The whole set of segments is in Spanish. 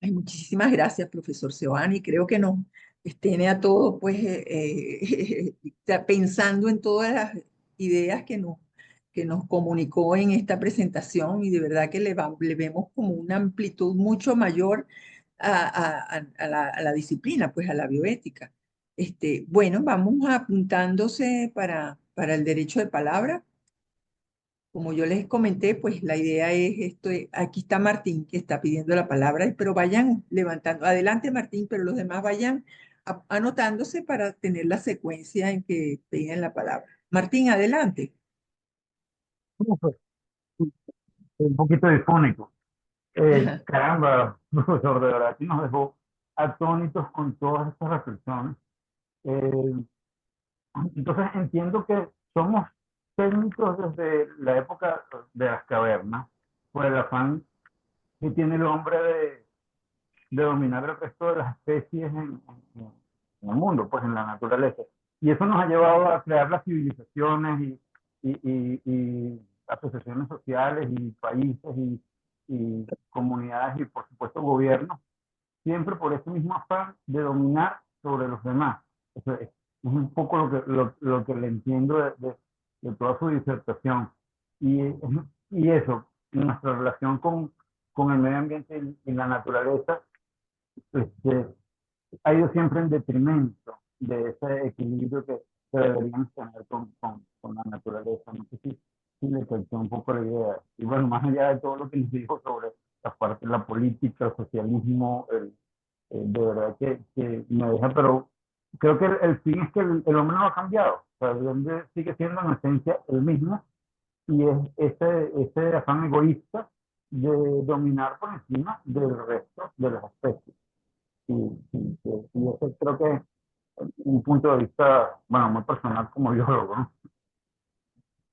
Ay, muchísimas gracias, profesor Seoane. Creo que nos tiene a todos pues, ya pensando en todas las ideas que nos comunicó en esta presentación y de verdad que le vemos como una amplitud mucho mayor a la disciplina, pues a la bioética. Bueno, vamos apuntándose para el derecho de palabra. Como yo les comenté, pues la idea es esto. Aquí está Martín que está pidiendo la palabra, pero vayan levantando. Adelante, Martín, pero los demás vayan anotándose para tener la secuencia en que tengan la palabra. Martín, adelante. Profe, un poquito difónico. Caramba, profesor, de verdad que nos dejó atónitos con todas estas reflexiones. Eh, entonces entiendo que somos técnicos desde la época de las cavernas, por el afán que tiene el hombre de dominar el resto de las especies en el mundo, pues en la naturaleza. Y eso nos ha llevado a crear las civilizaciones y asociaciones sociales y países y comunidades y por supuesto gobiernos, siempre por ese mismo afán de dominar sobre los demás. Eso es un poco lo que le entiendo de toda su disertación. Y, y eso, nuestra relación con el medio ambiente y la naturaleza, este, ha ido siempre en detrimento de ese equilibrio que deberíamos tener con la naturaleza. No sé si le captó un poco la idea. Y bueno, más allá de todo lo que nos dijo sobre la parte de la política, el socialismo, de verdad que me deja, pero creo que el fin es que el hombre no ha cambiado. O sea, el hombre sigue siendo en esencia el mismo y es ese afán egoísta de dominar por encima del resto de las especies. Y ese creo que es un punto de vista, bueno, muy personal como biólogo, ¿no?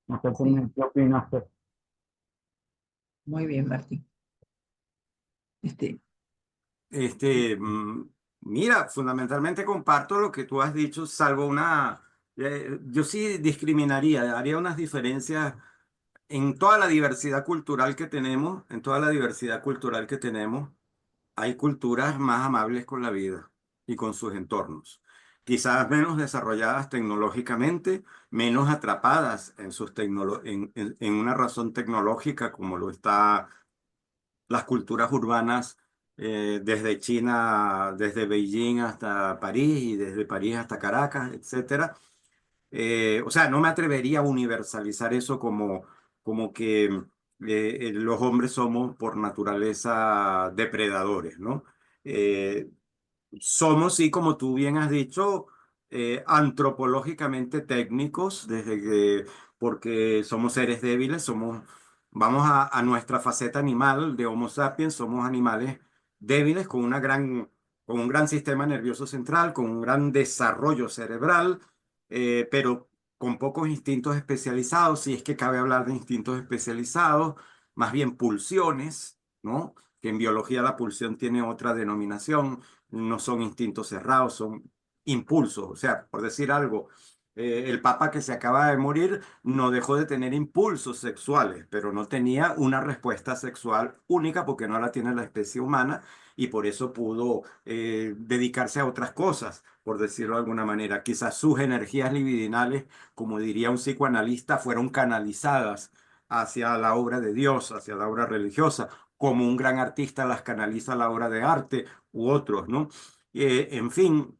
No sé Sí, qué opina usted. muy bien, Martín. Este, Este, mira, fundamentalmente comparto lo que tú has dicho, salvo una, yo sí discriminaría, haría unas diferencias en toda la diversidad cultural que tenemos, en toda la diversidad cultural que tenemos. Hay culturas más amables con la vida y con sus entornos. Quizás menos desarrolladas tecnológicamente, menos atrapadas en, en una razón tecnológica como lo está las culturas urbanas, desde China, desde Beijing hasta París y desde París hasta Caracas, etcétera. O sea, no me atrevería a universalizar eso como que los hombres somos por naturaleza depredadores, ¿no? Eh, Somos, sí, como tú bien has dicho, antropológicamente técnicos, porque somos seres débiles, vamos a nuestra faceta animal de Homo sapiens, somos animales débiles con un gran sistema nervioso central, con un gran desarrollo cerebral, pero con pocos instintos especializados, si es que cabe hablar de instintos especializados, más bien pulsiones, ¿no? Que en biología la pulsión tiene otra denominación, no son instintos cerrados, son impulsos. O sea, por decir algo, el papa que se acaba de morir no dejó de tener impulsos sexuales, pero no tenía una respuesta sexual única porque no la tiene la especie humana y por eso pudo dedicarse a otras cosas, por decirlo de alguna manera. Quizás sus energías libidinales, como diría un psicoanalista, fueron canalizadas hacia la obra de Dios, hacia la obra religiosa, como un gran artista las canaliza a la obra de arte u otros, ¿no? En fin,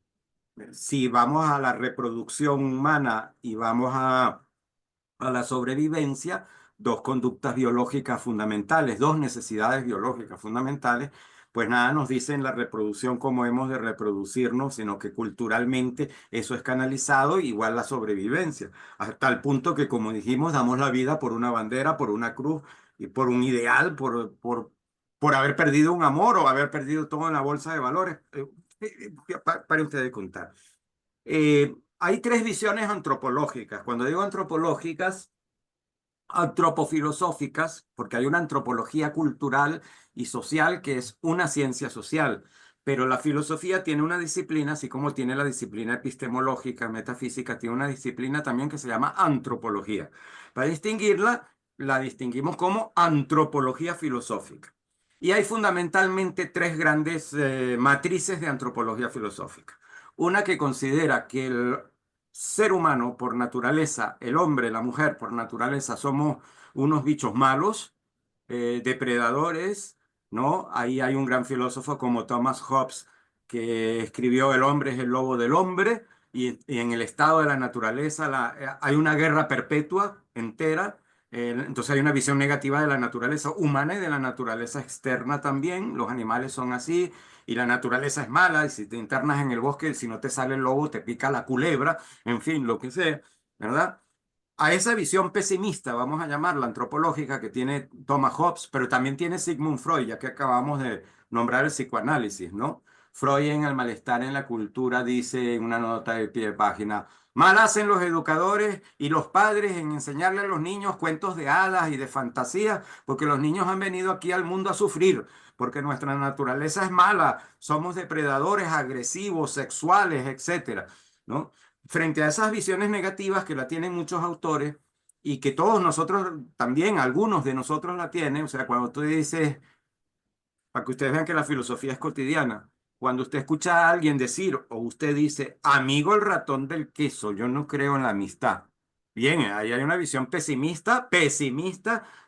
si vamos a la reproducción humana y vamos a la sobrevivencia, dos conductas biológicas fundamentales, dos necesidades biológicas fundamentales, pues nada nos dicen la reproducción cómo hemos de reproducirnos, sino que culturalmente eso es canalizado, igual la sobrevivencia, hasta el punto que, como dijimos, damos la vida por una bandera, por una cruz y por un ideal, por haber perdido un amor o haber perdido todo en la bolsa de valores. Pare usted de contar. Hay tres visiones antropológicas. Cuando digo antropológicas, antropofilosóficas, porque hay una antropología cultural y social que es una ciencia social, pero la filosofía tiene una disciplina, así como tiene la disciplina epistemológica, metafísica, tiene una disciplina también que se llama antropología. Para distinguirla, la distinguimos como antropología filosófica. Y hay fundamentalmente tres grandes matrices de antropología filosófica. Una que considera que el ser humano por naturaleza, el hombre, la mujer por naturaleza, somos unos bichos malos, depredadores, ¿no? Ahí hay un gran filósofo como Thomas Hobbes que escribió El hombre es el lobo del hombre y en el estado de la naturaleza hay una guerra perpetua entera. Entonces hay una visión negativa de la naturaleza humana y de la naturaleza externa también. Los animales son así y la naturaleza es mala y si te internas en el bosque, si no te sale el lobo, te pica la culebra, en fin, lo que sea, ¿verdad? A esa visión pesimista, vamos a llamarla antropológica, que tiene Thomas Hobbes, pero también tiene Sigmund Freud, ya que acabamos de nombrar el psicoanálisis, ¿no? Freud en El malestar en la cultura dice en una nota de pie de página, mal hacen los educadores y los padres en enseñarle a los niños cuentos de hadas y de fantasía, porque los niños han venido aquí al mundo a sufrir, porque nuestra naturaleza es mala, somos depredadores, agresivos, sexuales, etcétera, ¿no? Frente a esas visiones negativas que la tienen muchos autores y que todos nosotros también, algunos de nosotros la tienen, o sea, cuando tú dices, para que ustedes vean que la filosofía es cotidiana, cuando usted escucha a alguien decir o usted dice, amigo el ratón del queso, yo no creo en la amistad. Bien, ahí hay una visión pesimista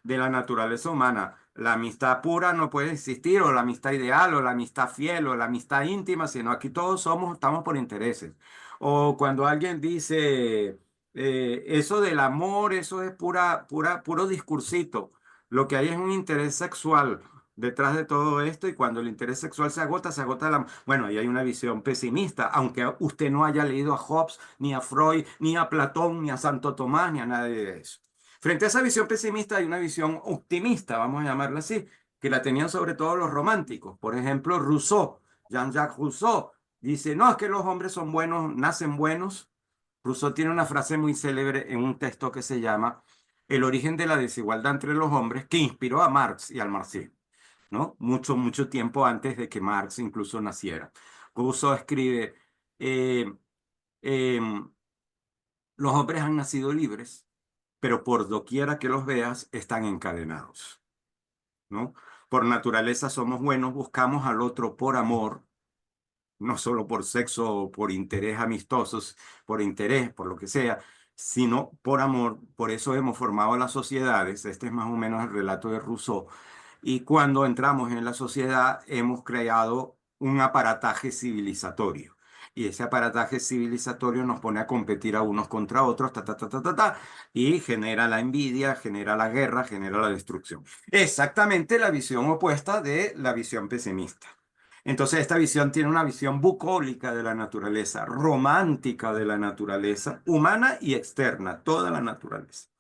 de la naturaleza humana. La amistad pura no puede existir, o la amistad ideal, o la amistad fiel, o la amistad íntima, sino aquí todos estamos por intereses. O cuando alguien dice, eso del amor, eso es puro discursito. Lo que hay es un interés sexual detrás de todo esto y cuando el interés sexual se agota la... Bueno, ahí hay una visión pesimista, aunque usted no haya leído a Hobbes, ni a Freud, ni a Platón, ni a Santo Tomás, ni a nadie de eso. Frente a esa visión pesimista hay una visión optimista, vamos a llamarla así, que la tenían sobre todo los románticos. Por ejemplo, Rousseau, Jean-Jacques Rousseau, dice, no, es que los hombres son buenos, nacen buenos. Rousseau tiene una frase muy célebre en un texto que se llama El origen de la desigualdad entre los hombres, que inspiró a Marx y al marxismo, ¿no? Mucho tiempo antes de que Marx incluso naciera. Rousseau escribe, eh, em, los hombres han nacido libres, pero por doquiera que los veas, están encadenados, ¿no? Por naturaleza somos buenos, buscamos al otro por amor, no solo por sexo o por interés amistosos, por interés, por lo que sea, sino por amor. Por eso hemos formado las sociedades. Este es más o menos el relato de Rousseau. Y cuando entramos en la sociedad, hemos creado un aparataje civilizatorio. Y ese aparataje civilizatorio nos pone a competir a unos contra otros, y genera la envidia, genera la guerra, genera la destrucción. Exactamente la visión opuesta de la visión pesimista. Entonces, esta visión tiene una visión bucólica de la naturaleza, romántica de la naturaleza, humana y externa, toda la naturaleza.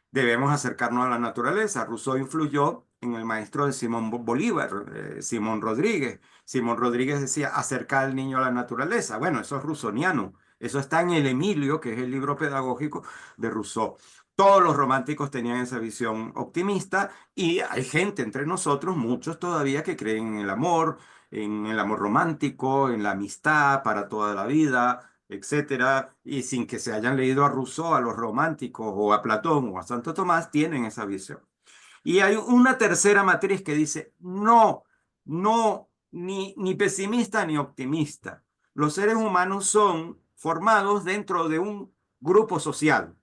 Debemos acercarnos a la naturaleza. Rousseau influyó en el maestro de Simón Bolívar, Simón Rodríguez. Simón Rodríguez decía, acercar al niño a la naturaleza. Bueno, eso es rousseauiano. Eso está en el Emilio, que es el libro pedagógico de Rousseau. Todos los románticos tenían esa visión optimista y hay gente entre nosotros, muchos todavía, que creen en el amor romántico, en la amistad para toda la vida, etcétera, y sin que se hayan leído a Rousseau, a los románticos, o a Platón, o a Santo Tomás, tienen esa visión. Y hay una tercera matriz que dice, no, no, ni pesimista ni optimista. Los seres humanos son formados dentro de un grupo social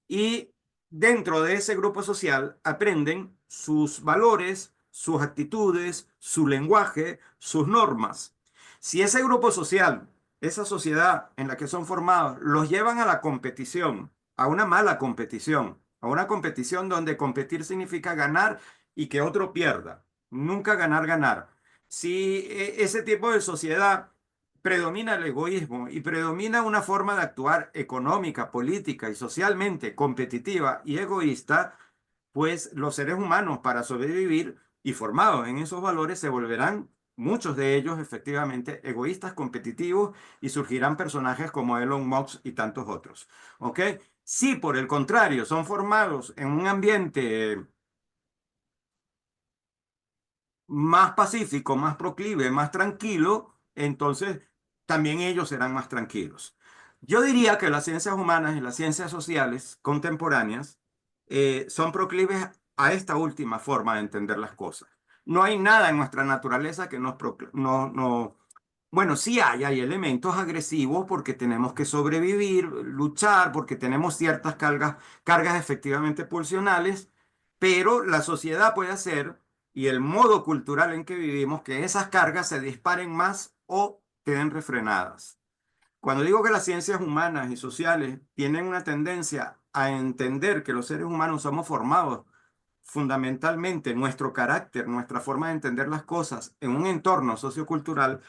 y dentro de ese grupo social aprenden sus valores, sus actitudes, su lenguaje, sus normas. Si ese grupo social, esa sociedad en la que son formados, los llevan a la competición, a una mala competición, a una competición donde competir significa ganar y que otro pierda, nunca ganar, ganar. Si ese tipo de sociedad predomina el egoísmo y predomina una forma de actuar económica, política y socialmente competitiva y egoísta, pues los seres humanos para sobrevivir y formados en esos valores se volverán, muchos de ellos efectivamente, egoístas, competitivos y surgirán personajes como Elon Musk y tantos otros. ¿Ok? Si por el contrario son formados en un ambiente más pacífico, más proclive, más tranquilo, entonces también ellos serán más tranquilos. Yo diría que las ciencias humanas y las ciencias sociales contemporáneas son proclives a esta última forma de entender las cosas. no hay nada en nuestra naturaleza que bueno, sí hay elementos agresivos porque tenemos que sobrevivir, luchar, porque tenemos ciertas cargas efectivamente pulsionales, pero la sociedad puede hacer y el modo cultural en que vivimos que esas cargas se disparen más o queden refrenadas. Cuando digo que las ciencias humanas y sociales tienen una tendencia a entender que los seres humanos somos formados fundamentalmente nuestro carácter, nuestra forma de entender las cosas en un entorno sociocultural,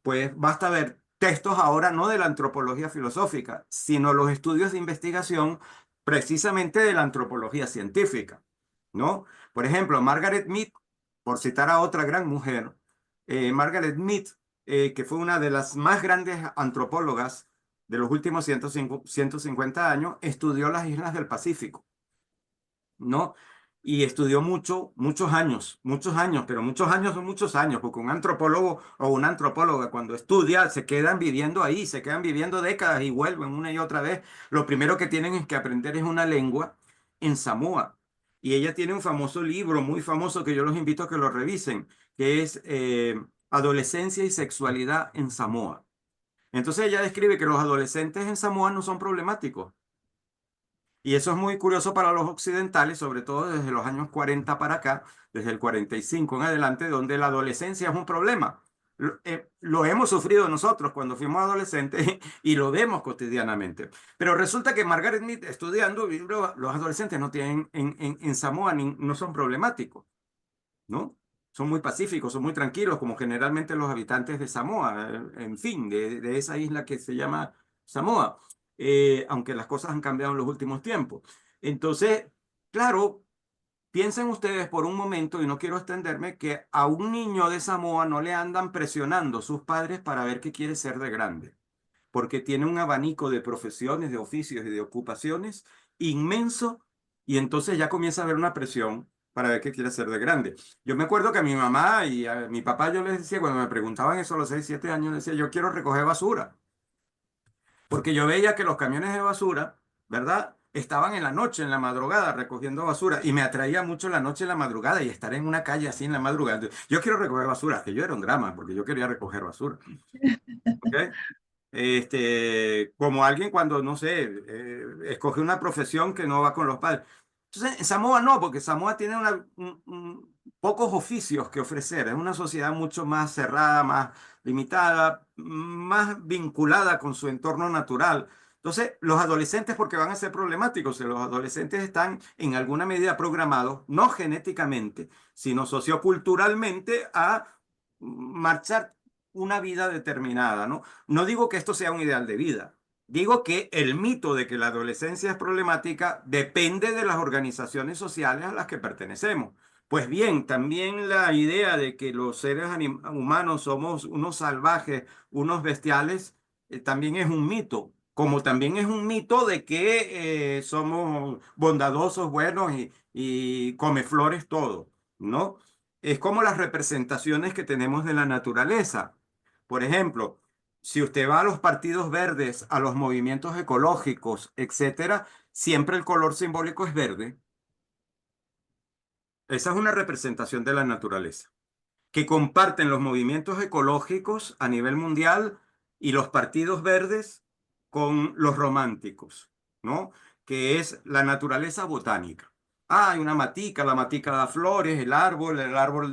pues basta ver textos ahora no de la antropología filosófica, sino los estudios de investigación precisamente de la antropología científica, ¿no? Por ejemplo, Margaret Mead, por citar a otra gran mujer, Margaret Mead, que fue una de las más grandes antropólogas de los últimos 150 años, estudió las islas del Pacífico, ¿no? Y estudió muchos años, pero muchos años son muchos años, porque un antropólogo o una antropóloga cuando estudia se quedan viviendo ahí, se quedan viviendo décadas y vuelven una y otra vez. Lo primero que tienen es que aprender es una lengua en Samoa. Y ella tiene un famoso libro, muy famoso, que yo los invito a que lo revisen, que es Adolescencia y Sexualidad en Samoa. Entonces ella describe que los adolescentes en Samoa no son problemáticos. Y eso es muy curioso para los occidentales, sobre todo desde los años 40 para acá, desde el 45 en adelante, donde la adolescencia es un problema. Lo hemos sufrido nosotros cuando fuimos adolescentes y lo vemos cotidianamente. Pero resulta que Margaret Mead, estudiando, los adolescentes no tienen en Samoa no son problemáticos, ¿no? Son muy pacíficos, son muy tranquilos, como generalmente los habitantes de Samoa, en fin, de esa isla que se llama Samoa, aunque las cosas han cambiado en los últimos tiempos. Entonces, claro, piensen ustedes por un momento, y no quiero extenderme, que a un niño de Samoa no le andan presionando sus padres para ver qué quiere ser de grande, porque tiene un abanico de profesiones, de oficios y de ocupaciones inmenso, y entonces ya comienza a haber una presión para ver qué quiere hacer de grande. Yo me acuerdo que a mi mamá y a mi papá yo les decía, cuando me preguntaban eso a los 6 7 años, les decía, yo quiero recoger basura, porque yo veía que los camiones de basura, ¿verdad? Estaban en la noche, en la madrugada, recogiendo basura, y me atraía mucho la noche en la madrugada y estar en una calle así en la madrugada. Entonces, yo quiero recoger basura, que yo era un drama, porque yo quería recoger basura. ¿Ok? Como alguien cuando, no sé, escoge una profesión que no va con los padres. Entonces, en Samoa no, porque Samoa tiene pocos oficios que ofrecer. Es una sociedad mucho más cerrada, más limitada, más vinculada con su entorno natural. Entonces, los adolescentes, porque van a ser problemáticos, los adolescentes están en alguna medida programados, no genéticamente, sino socioculturalmente, a marchar una vida determinada, ¿no? No digo que esto sea un ideal de vida. Digo que el mito de que la adolescencia es problemática depende de las organizaciones sociales a las que pertenecemos. Pues bien, también la idea de que los seres humanos somos unos salvajes, unos bestiales, también es un mito. Como también es un mito de que somos bondadosos, buenos y come flores todo, ¿no? Es como las representaciones que tenemos de la naturaleza. Por ejemplo, si usted va a los partidos verdes, a los movimientos ecológicos, etcétera, siempre el color simbólico es verde. Esa es una representación de la naturaleza, que comparten los movimientos ecológicos a nivel mundial y los partidos verdes con los románticos, ¿no? Que es la naturaleza botánica. Ah, hay una matica, la matica da flores, el árbol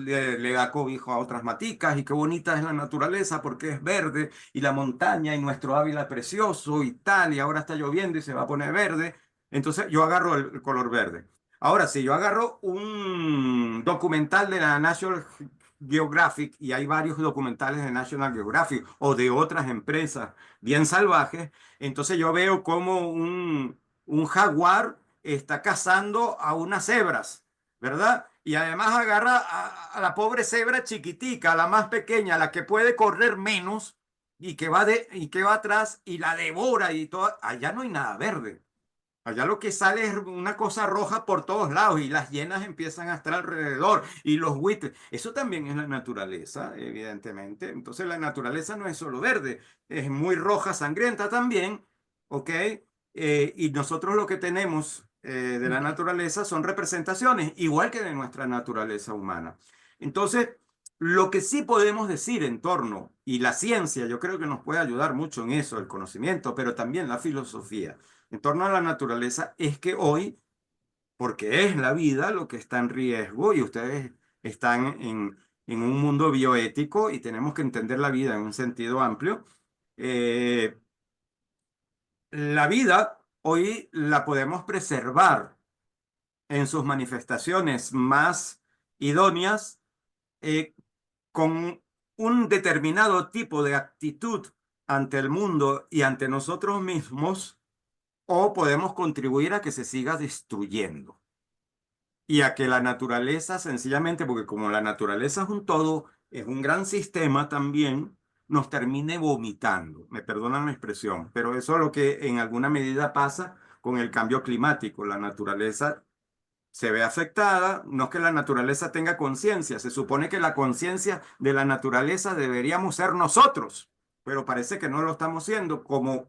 le da cobijo a otras maticas, y qué bonita es la naturaleza porque es verde, y la montaña y nuestro Ávila precioso y tal, y ahora está lloviendo y se va a poner verde. Entonces yo agarro el color verde. Ahora, si yo agarro un documental de la National Geographic, y hay varios documentales de National Geographic o de otras empresas bien salvajes, entonces yo veo como un jaguar está cazando a unas cebras, ¿verdad? Y además agarra a la pobre cebra chiquitica, a la más pequeña, la que puede correr menos y que va atrás y la devora y todo. Allá no hay nada verde. Allá lo que sale es una cosa roja por todos lados y las hienas empiezan a estar alrededor y los buitres. Eso también es la naturaleza, evidentemente. Entonces la naturaleza no es solo verde, es muy roja, sangrienta también, ¿ok? Y nosotros lo que tenemos de la naturaleza son representaciones, igual que de nuestra naturaleza humana. Entonces, lo que sí podemos decir en torno, y la ciencia yo creo que nos puede ayudar mucho en eso, el conocimiento, pero también la filosofía, en torno a la naturaleza, es que hoy, porque es la vida lo que está en riesgo y ustedes están en un mundo bioético y tenemos que entender la vida en un sentido amplio, eh, la vida hoy la podemos preservar en sus manifestaciones más idóneas eh, con un determinado tipo de actitud ante el mundo y ante nosotros mismos, o podemos contribuir a que se siga destruyendo y a que la naturaleza, sencillamente, porque como la naturaleza es un todo, es un gran sistema también, nos termine vomitando. Me perdonan la expresión, pero eso es lo que en alguna medida pasa con el cambio climático. La naturaleza se ve afectada, no es que la naturaleza tenga conciencia, se supone que la conciencia de la naturaleza deberíamos ser nosotros, pero parece que no lo estamos siendo como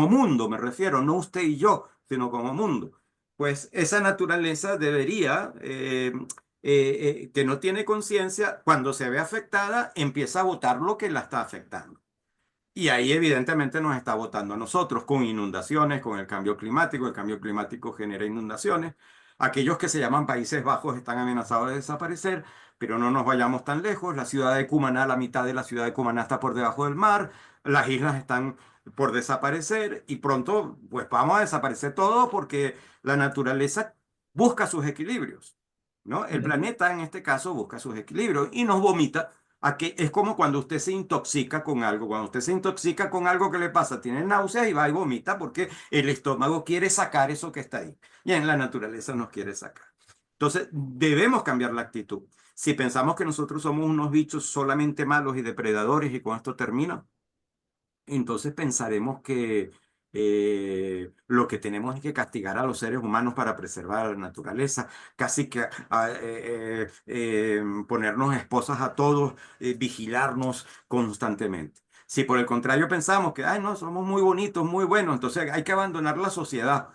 mundo, me refiero, no usted y yo, sino como mundo. Pues esa naturaleza debería, que no tiene conciencia, cuando se ve afectada, empieza a votar lo que la está afectando. Y ahí evidentemente nos está votando a nosotros con inundaciones, con el cambio climático genera inundaciones. Aquellos que se llaman Países Bajos están amenazados de desaparecer, pero no nos vayamos tan lejos. La ciudad de Cumaná, la mitad de la ciudad de Cumaná está por debajo del mar, las islas están por desaparecer y pronto pues vamos a desaparecer todo porque la naturaleza busca sus equilibrios, ¿no? El planeta en este caso busca sus equilibrios y nos vomita a que es como cuando usted se intoxica con algo. Cuando usted se intoxica con algo, ¿qué le pasa? Tiene náuseas y va y vomita porque el estómago quiere sacar eso que está ahí. Y en la naturaleza nos quiere sacar. Entonces, debemos cambiar la actitud. Si pensamos que nosotros somos unos bichos solamente malos y depredadores y con esto termina, entonces pensaremos que lo que tenemos es que castigar a los seres humanos para preservar la naturaleza, casi que ponernos esposas a todos, vigilarnos constantemente. Si por el contrario pensamos que, ay, no, somos muy bonitos, muy buenos, entonces hay que abandonar la sociedad.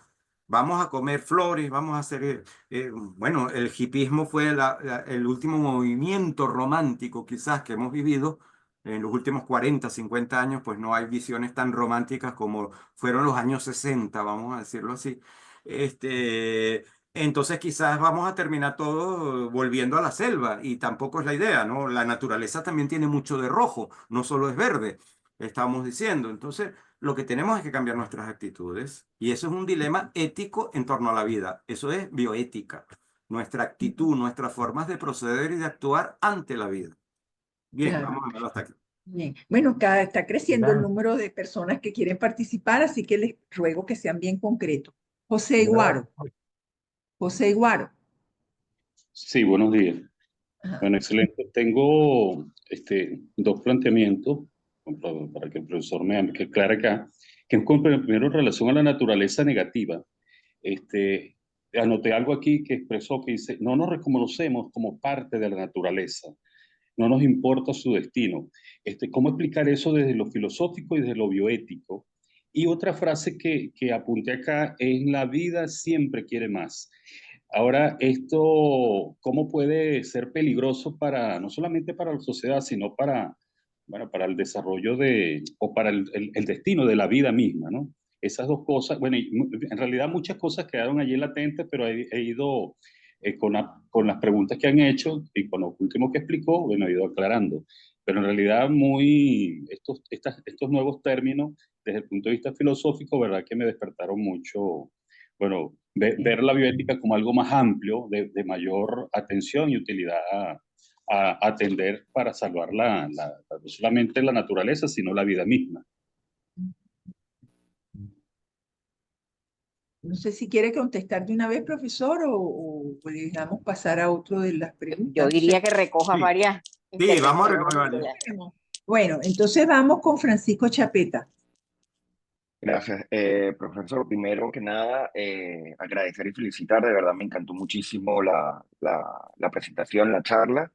Vamos a comer flores, vamos a hacer, bueno, el hipismo fue el último movimiento romántico quizás que hemos vivido en los últimos 40, 50 años, pues no hay visiones tan románticas como fueron los años 60, vamos a decirlo así. Este, entonces quizás vamos a terminar todo volviendo a la selva y tampoco es la idea, ¿no? La naturaleza también tiene mucho de rojo, no solo es verde, estamos diciendo. Entonces, lo que tenemos es que cambiar nuestras actitudes y eso es un dilema ético en torno a la vida. Eso es bioética, nuestra actitud, nuestras formas de proceder y de actuar ante la vida. Bien, Claro. vamos a verlo hasta aquí. Bien. Bueno, está creciendo el Gracias, número de personas que quieren participar, así que les ruego que sean bien concretos. José Iguaro, gracias. José Iguaro. Sí, buenos días. Ajá. Bueno, excelente. Tengo dos planteamientos para que el profesor me aclare acá. Que es primero en relación a la naturaleza negativa. Este, anoté algo aquí que expresó que dice, no nos reconocemos como parte de la naturaleza, no nos importa su destino. ¿Cómo explicar eso desde lo filosófico y desde lo bioético? Y otra frase que apunté acá es, la vida siempre quiere más. Ahora, esto, ¿cómo puede ser peligroso para, no solamente para la sociedad, sino para, bueno, para el desarrollo o para el destino de la vida misma, ¿no? Esas dos cosas, bueno, en realidad muchas cosas quedaron allí latentes, pero he ido con las preguntas que han hecho y con lo último que explicó, bueno, he ido aclarando. Pero en realidad estos nuevos términos, desde el punto de vista filosófico, ¿verdad? Que me despertaron mucho, bueno, ver la bioética como algo más amplio, de mayor atención y utilidad a atender para salvar no solamente la naturaleza, sino la vida misma. No sé si quiere contestar de una vez, profesor, o le dejamos pasar a otro de las preguntas. Yo No sé. diría que recojas Sí, varias sí, vamos a intervenciones recoger varias. de Bueno, entonces vamos con Francisco Chapeta. Gracias, profesor. Primero que nada, agradecer y felicitar. De verdad me encantó muchísimo la presentación, la charla,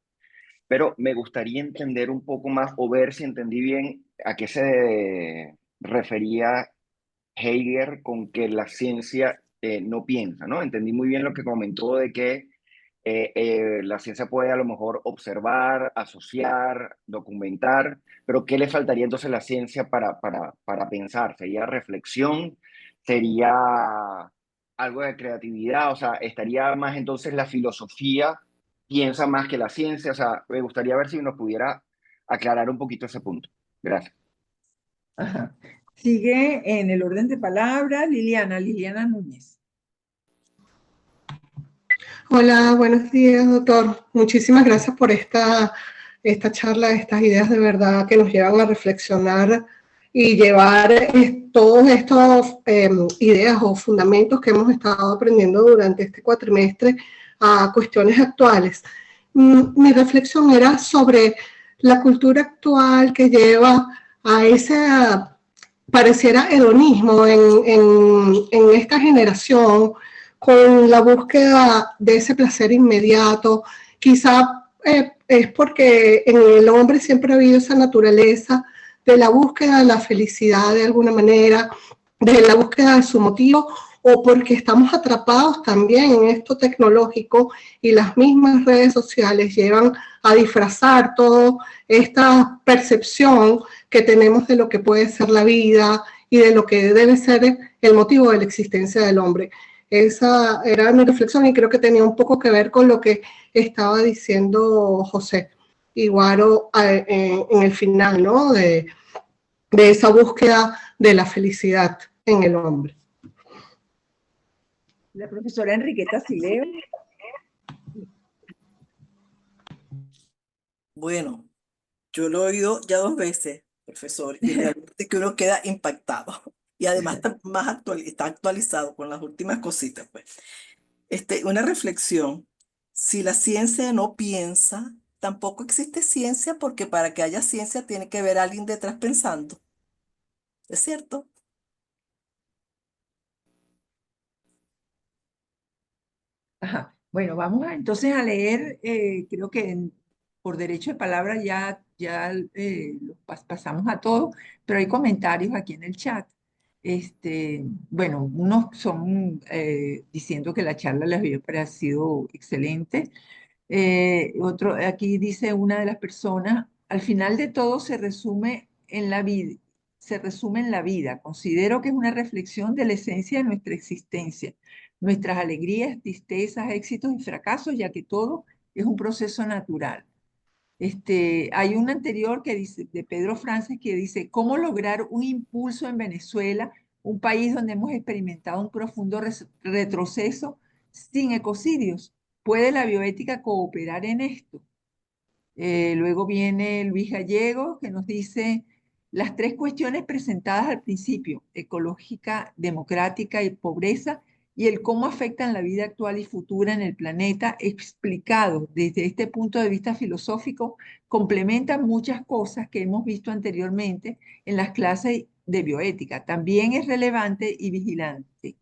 pero me gustaría entender un poco más o ver si entendí bien a qué se refería Heidegger con que la ciencia no piensa, ¿no? Entendí muy bien lo que comentó de que La ciencia puede a lo mejor observar, asociar, documentar, pero ¿qué le faltaría entonces a la ciencia para pensar? ¿Sería reflexión? ¿Sería algo de creatividad? O sea, ¿estaría más entonces la filosofía piensa más que la ciencia? O sea, me gustaría ver si nos pudiera aclarar un poquito ese punto. Gracias. Ajá. Sigue en el orden de palabras Liliana Núñez. Hola, buenos días, doctor. Muchísimas gracias por esta charla, estas ideas de verdad que nos llevan a reflexionar y llevar todos estos ideas o fundamentos que hemos estado aprendiendo durante este cuatrimestre a cuestiones actuales. Mi reflexión era sobre la cultura actual que lleva a ese, pareciera hedonismo en esta generación, con la búsqueda de ese placer inmediato. Quizá es porque en el hombre siempre ha habido esa naturaleza de la búsqueda de la felicidad de alguna manera, de la búsqueda de su motivo, o porque estamos atrapados también en esto tecnológico y las mismas redes sociales llevan a disfrazar toda esta percepción que tenemos de lo que puede ser la vida y de lo que debe ser el motivo de la existencia del hombre. Esa era mi reflexión y creo que tenía un poco que ver con lo que estaba diciendo José Iguaro en el final, ¿no? De esa búsqueda de la felicidad en el hombre. La profesora Enriqueta Sileo. Bueno, yo lo he oído ya 2 veces, profesor, y realmente que uno queda impactado. Y además está más está actualizado con las últimas cositas, pues. Una reflexión. Si la ciencia no piensa, tampoco existe ciencia, porque para que haya ciencia tiene que haber alguien detrás pensando. ¿Es cierto? Ajá. Bueno, vamos entonces a leer, creo que por derecho de palabra ya pasamos a todo, pero hay comentarios aquí en el chat. Bueno, unos son diciendo que la charla les había parecido excelente. Otro, aquí dice una de las personas, al final de todo se resume en la vida. Considero que es una reflexión de la esencia de nuestra existencia, nuestras alegrías, tristezas, éxitos y fracasos, ya que todo es un proceso natural. Hay un anterior que dice, de Pedro Frances, que dice, ¿cómo lograr un impulso en Venezuela, un país donde hemos experimentado un profundo retroceso sin ecocidios? ¿Puede la bioética cooperar en esto? Luego viene Luis Gallego, que nos dice las 3 cuestiones presentadas al principio: ecológica, democrática y pobreza, y el cómo afectan la vida actual y futura en el planeta, explicado desde este punto de vista filosófico, complementan muchas cosas que hemos visto anteriormente en las clases de bioética. También es relevante y vigilante.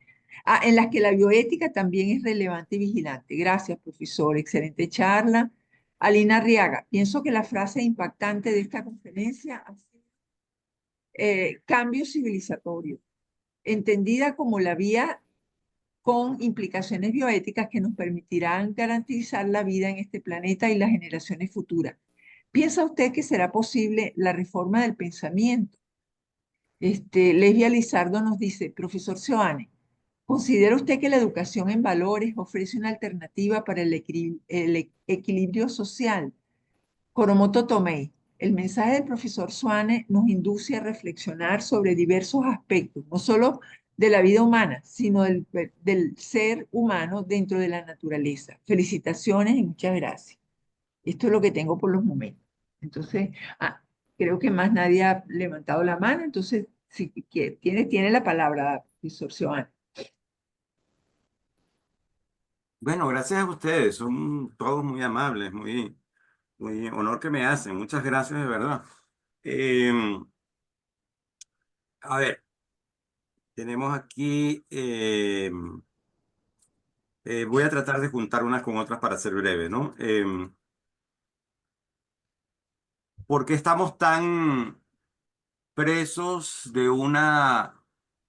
En las que la bioética también es relevante y vigilante. Gracias, profesor. Excelente charla. Alina Arriaga, pienso que la frase impactante de esta conferencia ha sido cambio civilizatorio, entendida como la vía con implicaciones bioéticas que nos permitirán garantizar la vida en este planeta y las generaciones futuras. ¿Piensa usted que será posible la reforma del pensamiento? Lesbia Lizardo nos dice, profesor Seoane, ¿considera usted que la educación en valores ofrece una alternativa para el equilibrio social? Coromoto Tomei, el mensaje del profesor Suane nos induce a reflexionar sobre diversos aspectos, no solo de la vida humana, sino del ser humano dentro de la naturaleza. Felicitaciones y muchas gracias. Esto es lo que tengo por los momentos. Entonces, creo que más nadie ha levantado la mano, entonces, si tiene la palabra, profesor Suane. Bueno, gracias a ustedes, son todos muy amables, muy honor que me hacen. Muchas gracias de verdad. A ver, tenemos aquí, voy a tratar de juntar unas con otras para ser breve, ¿no? ¿Por qué estamos tan presos de una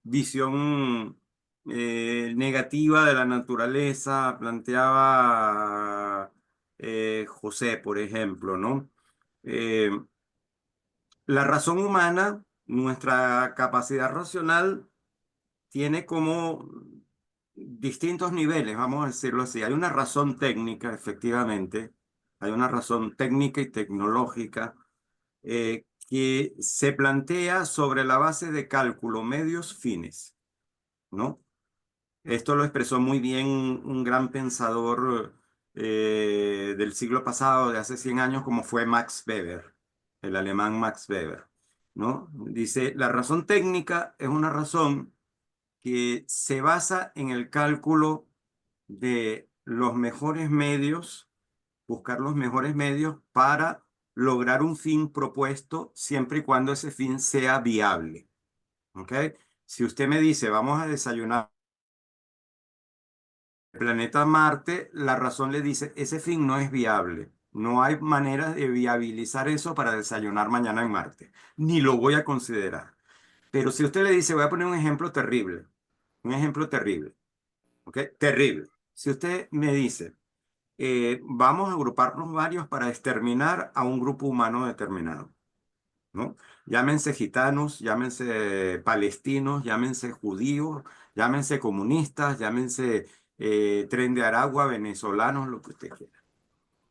visión negativa de la naturaleza? Planteaba José, por ejemplo, ¿no? Eh, la razón humana, nuestra capacidad racional, tiene como distintos niveles, vamos a decirlo así. Hay una razón técnica, efectivamente, hay una razón técnica y tecnológica que se plantea sobre la base de cálculo medios fines, ¿no? Esto lo expresó muy bien un gran pensador del siglo pasado, de hace 100 años, como fue Max Weber, el alemán Max Weber, ¿no? Dice, la razón técnica es una razón que se basa en el cálculo de los mejores medios, buscar los mejores medios para lograr un fin propuesto siempre y cuando ese fin sea viable. ¿Ok? Si usted me dice, vamos a desayunar el planeta Marte, la razón le dice, ese fin no es viable. No hay manera de viabilizar eso para desayunar mañana en Marte. Ni lo voy a considerar. Pero si usted le dice, voy a poner un ejemplo terrible. Un ejemplo terrible. ¿Ok? Terrible. Si usted me dice, vamos a agruparnos varios para exterminar a un grupo humano determinado, ¿no? Llámense gitanos, llámense palestinos, llámense judíos, llámense comunistas, llámense Tren de Aragua, venezolanos, lo que usted quiera.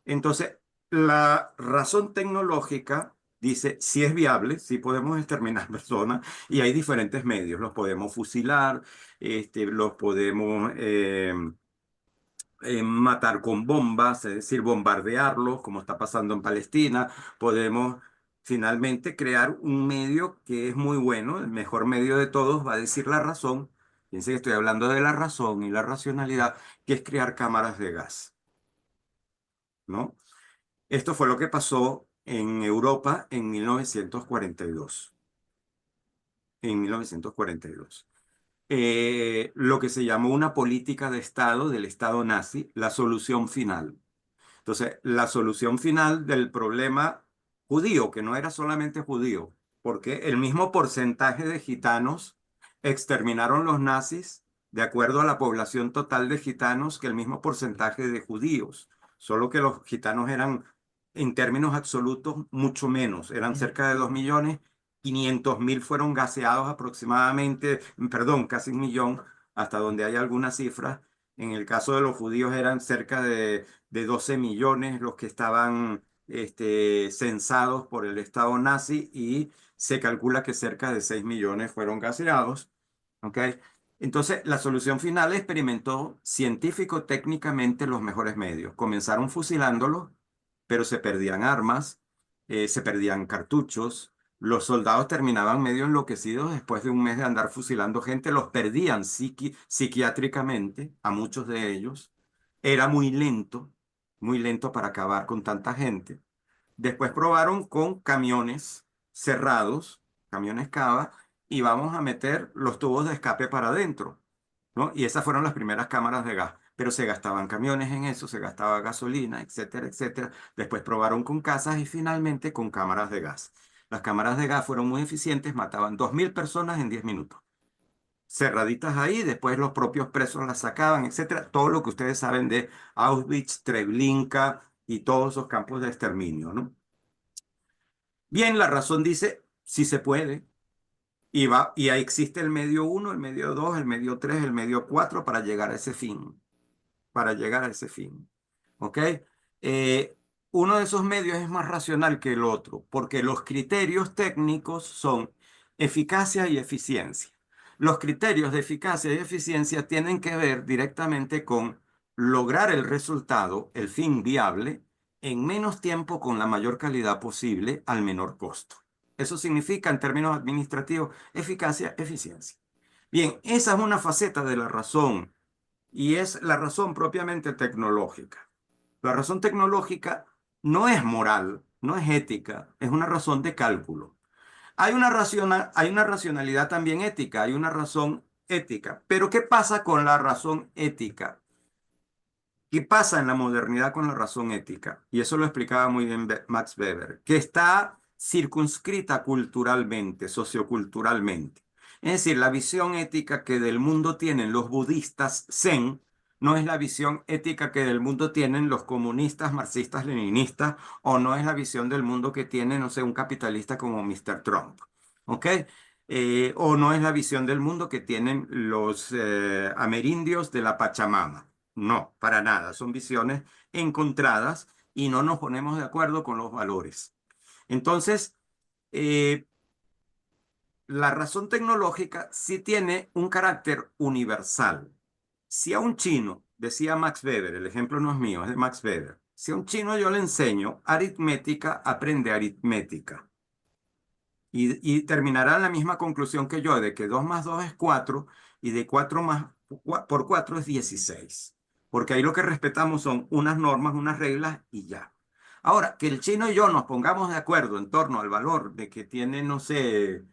Entonces, la razón tecnológica dice si es viable, si podemos exterminar personas y hay diferentes medios, los podemos fusilar, los podemos matar con bombas, es decir, bombardearlos, como está pasando en Palestina. Podemos finalmente crear un medio que es muy bueno, el mejor medio de todos, va a decir la razón. Fíjense que estoy hablando de la razón y la racionalidad, que es crear cámaras de gas, ¿no? Esto fue lo que pasó en Europa en 1942. En 1942. Lo que se llamó una política de Estado del Estado nazi, la solución final. Entonces, la solución final del problema judío, que no era solamente judío, porque el mismo porcentaje de gitanos exterminaron los nazis de acuerdo a la población total de gitanos que el mismo porcentaje de judíos, solo que los gitanos eran, en términos absolutos, mucho menos, eran cerca de 2 millones, 500.000 fueron gaseados aproximadamente, perdón, casi 1 millón, hasta donde hay algunas cifras. En el caso de los judíos eran cerca de 12 millones los que estaban censados por el Estado nazi y se calcula que cerca de 6 millones fueron gaseados. ¿Ok? Entonces, la solución final experimentó científico-técnicamente los mejores medios. Comenzaron fusilándolos, pero se perdían armas, se perdían cartuchos. Los soldados terminaban medio enloquecidos después de un mes de andar fusilando gente, los perdían psiquiátricamente a muchos de ellos. Era muy lento para acabar con tanta gente. Después probaron con camiones cerrados, camiones cava, y vamos a meter los tubos de escape para adentro, ¿no? Y esas fueron las primeras cámaras de gas. Pero se gastaban camiones en eso, se gastaba gasolina, etcétera, etcétera. Después probaron con casas y finalmente con cámaras de gas. Las cámaras de gas fueron muy eficientes, mataban 2.000 personas en 10 minutos. Cerraditas ahí, después los propios presos las sacaban, etcétera. Todo lo que ustedes saben de Auschwitz, Treblinka y todos esos campos de exterminio, ¿no? Bien, la razón dice, sí se puede. Y ahí existe el medio 1, el medio 2, el medio 3, el medio 4 para llegar a ese fin. Para llegar a ese fin. ¿Ok? Uno de esos medios es más racional que el otro, porque los criterios técnicos son eficacia y eficiencia. Los criterios de eficacia y eficiencia tienen que ver directamente con lograr el resultado, el fin viable, en menos tiempo con la mayor calidad posible al menor costo. Eso significa, en términos administrativos, eficacia, eficiencia. Bien, esa es una faceta de la razón y es la razón propiamente tecnológica. La razón tecnológica no es moral, no es ética, es una razón de cálculo. Hay una racionalidad también ética, hay una razón ética. Pero ¿qué pasa con la razón ética? ¿Qué pasa en la modernidad con la razón ética? Y eso lo explicaba muy bien Max Weber, que está circunscrita culturalmente, socioculturalmente. Es decir, la visión ética que del mundo tienen los budistas zen no es la visión ética que del mundo tienen los comunistas, marxistas, leninistas, o no es la visión del mundo que tiene, no sé, un capitalista como Mr. Trump. ¿Ok? O no es la visión del mundo que tienen los amerindios de la Pachamama. No, para nada. Son visiones encontradas y no nos ponemos de acuerdo con los valores. Entonces, la razón tecnológica sí tiene un carácter universal. Si a un chino, decía Max Weber, el ejemplo no es mío, es de Max Weber, si a un chino yo le enseño aritmética, aprende aritmética. Y terminará en la misma conclusión que yo, de que 2 más 2 es 4 y de 4 más por 4 es 16. Porque ahí lo que respetamos son unas normas, unas reglas y ya. Ahora, que el chino y yo nos pongamos de acuerdo en torno al valor de que tiene, no sé,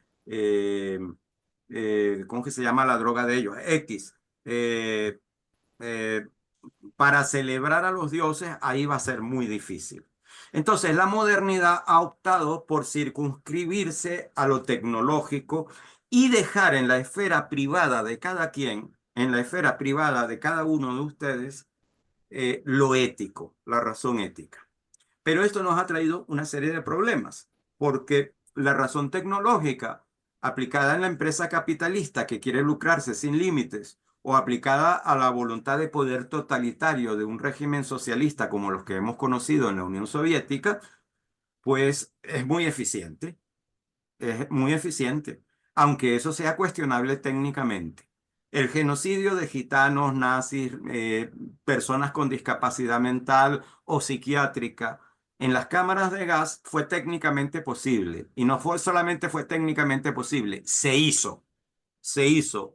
¿cómo que se llama la droga de ellos? X. eh, eh, para celebrar a los dioses, ahí va a ser muy difícil. Entonces, la modernidad ha optado por circunscribirse a lo tecnológico y dejar en la esfera privada de cada quien, en la esfera privada de cada uno de ustedes, lo ético, la razón ética. Pero esto nos ha traído una serie de problemas, porque la razón tecnológica aplicada en la empresa capitalista que quiere lucrarse sin límites o aplicada a la voluntad de poder totalitario de un régimen socialista como los que hemos conocido en la Unión Soviética, pues es muy eficiente, aunque eso sea cuestionable técnicamente. El genocidio de gitanos, nazis, personas con discapacidad mental o psiquiátrica en las cámaras de gas fue técnicamente posible. Y no fue solamente fue técnicamente posible, se hizo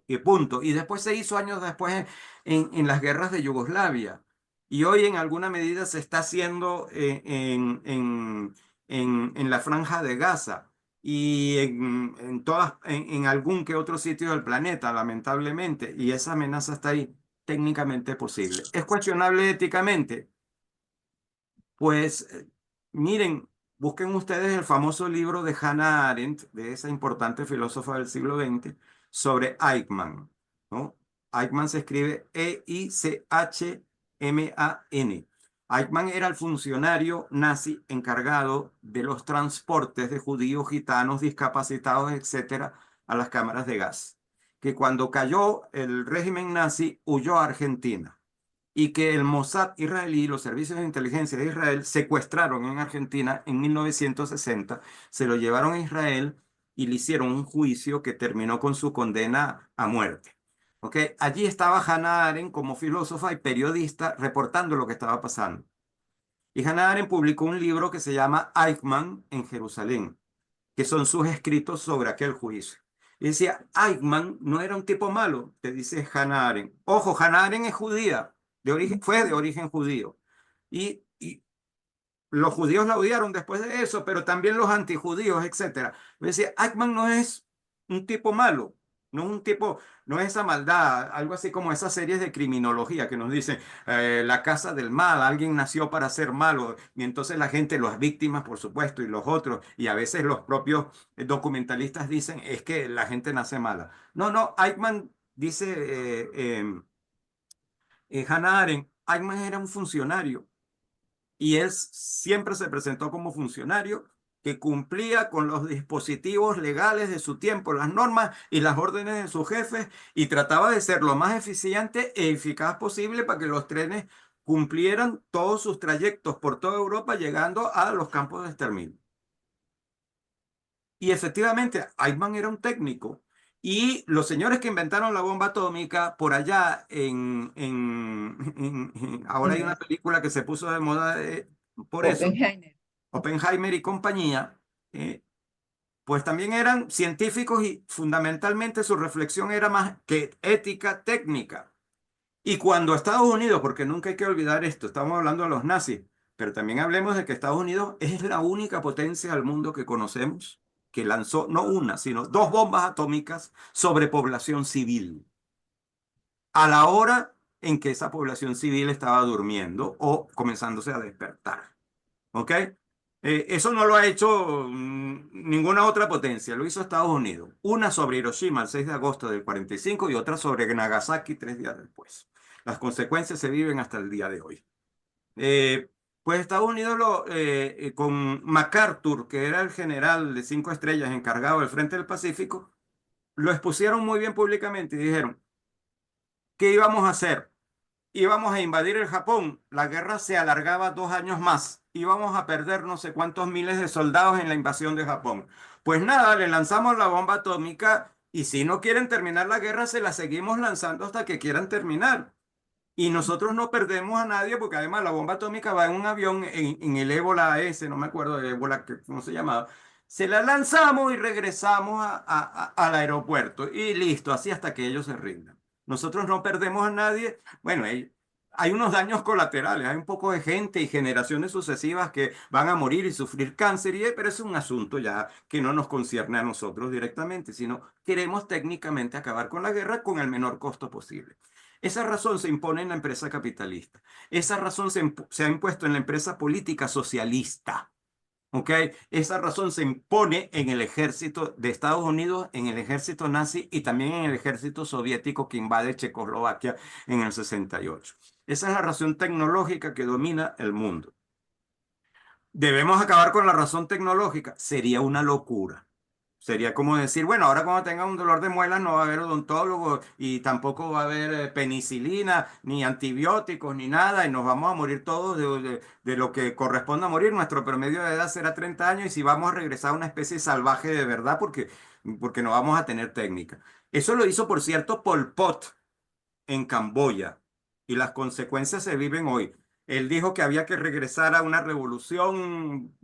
y punto. Y después se hizo años después en las guerras de Yugoslavia. Y hoy en alguna medida se está haciendo en la Franja de Gaza y en algún que otro sitio del planeta, lamentablemente. Y esa amenaza está ahí, técnicamente posible. ¿Es cuestionable éticamente? Pues miren, busquen ustedes el famoso libro de Hannah Arendt, de esa importante filósofa del siglo XX, sobre Eichmann, ¿no? Eichmann se escribe Eichmann. Eichmann era el funcionario nazi encargado de los transportes de judíos, gitanos, discapacitados, etcétera, a las cámaras de gas. Que cuando cayó el régimen nazi, huyó a Argentina y que el Mossad israelí, los servicios de inteligencia de Israel, secuestraron en Argentina en 1960, se lo llevaron a Israel y le hicieron un juicio que terminó con su condena a muerte. ¿Ok? Allí estaba Hannah Arendt como filósofa y periodista reportando lo que estaba pasando. Y Hannah Arendt publicó un libro que se llama Eichmann en Jerusalén, que son sus escritos sobre aquel juicio. Y decía, Eichmann no era un tipo malo, te dice Hannah Arendt. Ojo, Hannah Arendt es judía, fue de origen judío. Y los judíos la odiaron después de eso, pero también los antijudíos, etc. Decía, Eichmann no es un tipo malo, no es un tipo, no es esa maldad, algo así como esas series de criminología que nos dicen la casa del mal, alguien nació para ser malo, y entonces la gente, las víctimas, por supuesto, y los otros, y a veces los propios documentalistas dicen, es que la gente nace mala. No, no, Eichmann dice, Hannah Arendt, Eichmann era un funcionario y él siempre se presentó como funcionario que cumplía con los dispositivos legales de su tiempo, las normas y las órdenes de sus jefes, y trataba de ser lo más eficiente e eficaz posible para que los trenes cumplieran todos sus trayectos por toda Europa, llegando a los campos de exterminio. Y efectivamente, Eichmann era un técnico. Y los señores que inventaron la bomba atómica, por allá ahora hay una película que se puso de moda por eso, Oppenheimer. Oppenheimer y compañía, pues también eran científicos y fundamentalmente su reflexión era más que ética técnica. Y cuando Estados Unidos, porque nunca hay que olvidar esto, estamos hablando de los nazis, pero también hablemos de que Estados Unidos es la única potencia del mundo que conocemos que lanzó no una, sino 2 bombas atómicas sobre población civil, a la hora en que esa población civil estaba durmiendo o comenzándose a despertar. ¿Ok? Eso no lo ha hecho ninguna otra potencia, lo hizo Estados Unidos. Una sobre Hiroshima el 6 de agosto del 45 y otra sobre Nagasaki 3 días después. Las consecuencias se viven hasta el día de hoy. Pues Estados Unidos con MacArthur, que era el general de 5 estrellas encargado del Frente del Pacífico, lo expusieron muy bien públicamente y dijeron, ¿qué íbamos a hacer? Íbamos a invadir el Japón, la guerra se alargaba 2 años más, íbamos a perder no sé cuántos miles de soldados en la invasión de Japón. Pues nada, le lanzamos la bomba atómica y si no quieren terminar la guerra, se la seguimos lanzando hasta que quieran terminar. Y nosotros no perdemos a nadie porque además la bomba atómica va en un avión, en el Ébola ese, no me acuerdo del Ébola, ¿cómo se llamaba? Se la lanzamos y regresamos al aeropuerto y listo, así hasta que ellos se rindan. Nosotros no perdemos a nadie. Bueno, hay unos daños colaterales, hay un poco de gente y generaciones sucesivas que van a morir y sufrir cáncer, pero es un asunto ya que no nos concierne a nosotros directamente, sino queremos técnicamente acabar con la guerra con el menor costo posible. Esa razón se impone en la empresa capitalista. Esa razón se ha impuesto en la empresa política socialista. ¿Ok? Esa razón se impone en el ejército de Estados Unidos, en el ejército nazi y también en el ejército soviético que invade Checoslovaquia en el 68. Esa es la razón tecnológica que domina el mundo. ¿Debemos acabar con la razón tecnológica? Sería una locura. Sería como decir, bueno, ahora cuando tenga un dolor de muelas no va a haber odontólogo y tampoco va a haber penicilina, ni antibióticos, ni nada, y nos vamos a morir todos de lo que corresponde a morir. Nuestro promedio de edad será 30 años y si vamos a regresar a una especie salvaje de verdad porque no vamos a tener técnica. Eso lo hizo, por cierto, Pol Pot en Camboya y las consecuencias se viven hoy. Él dijo que había que regresar a una revolución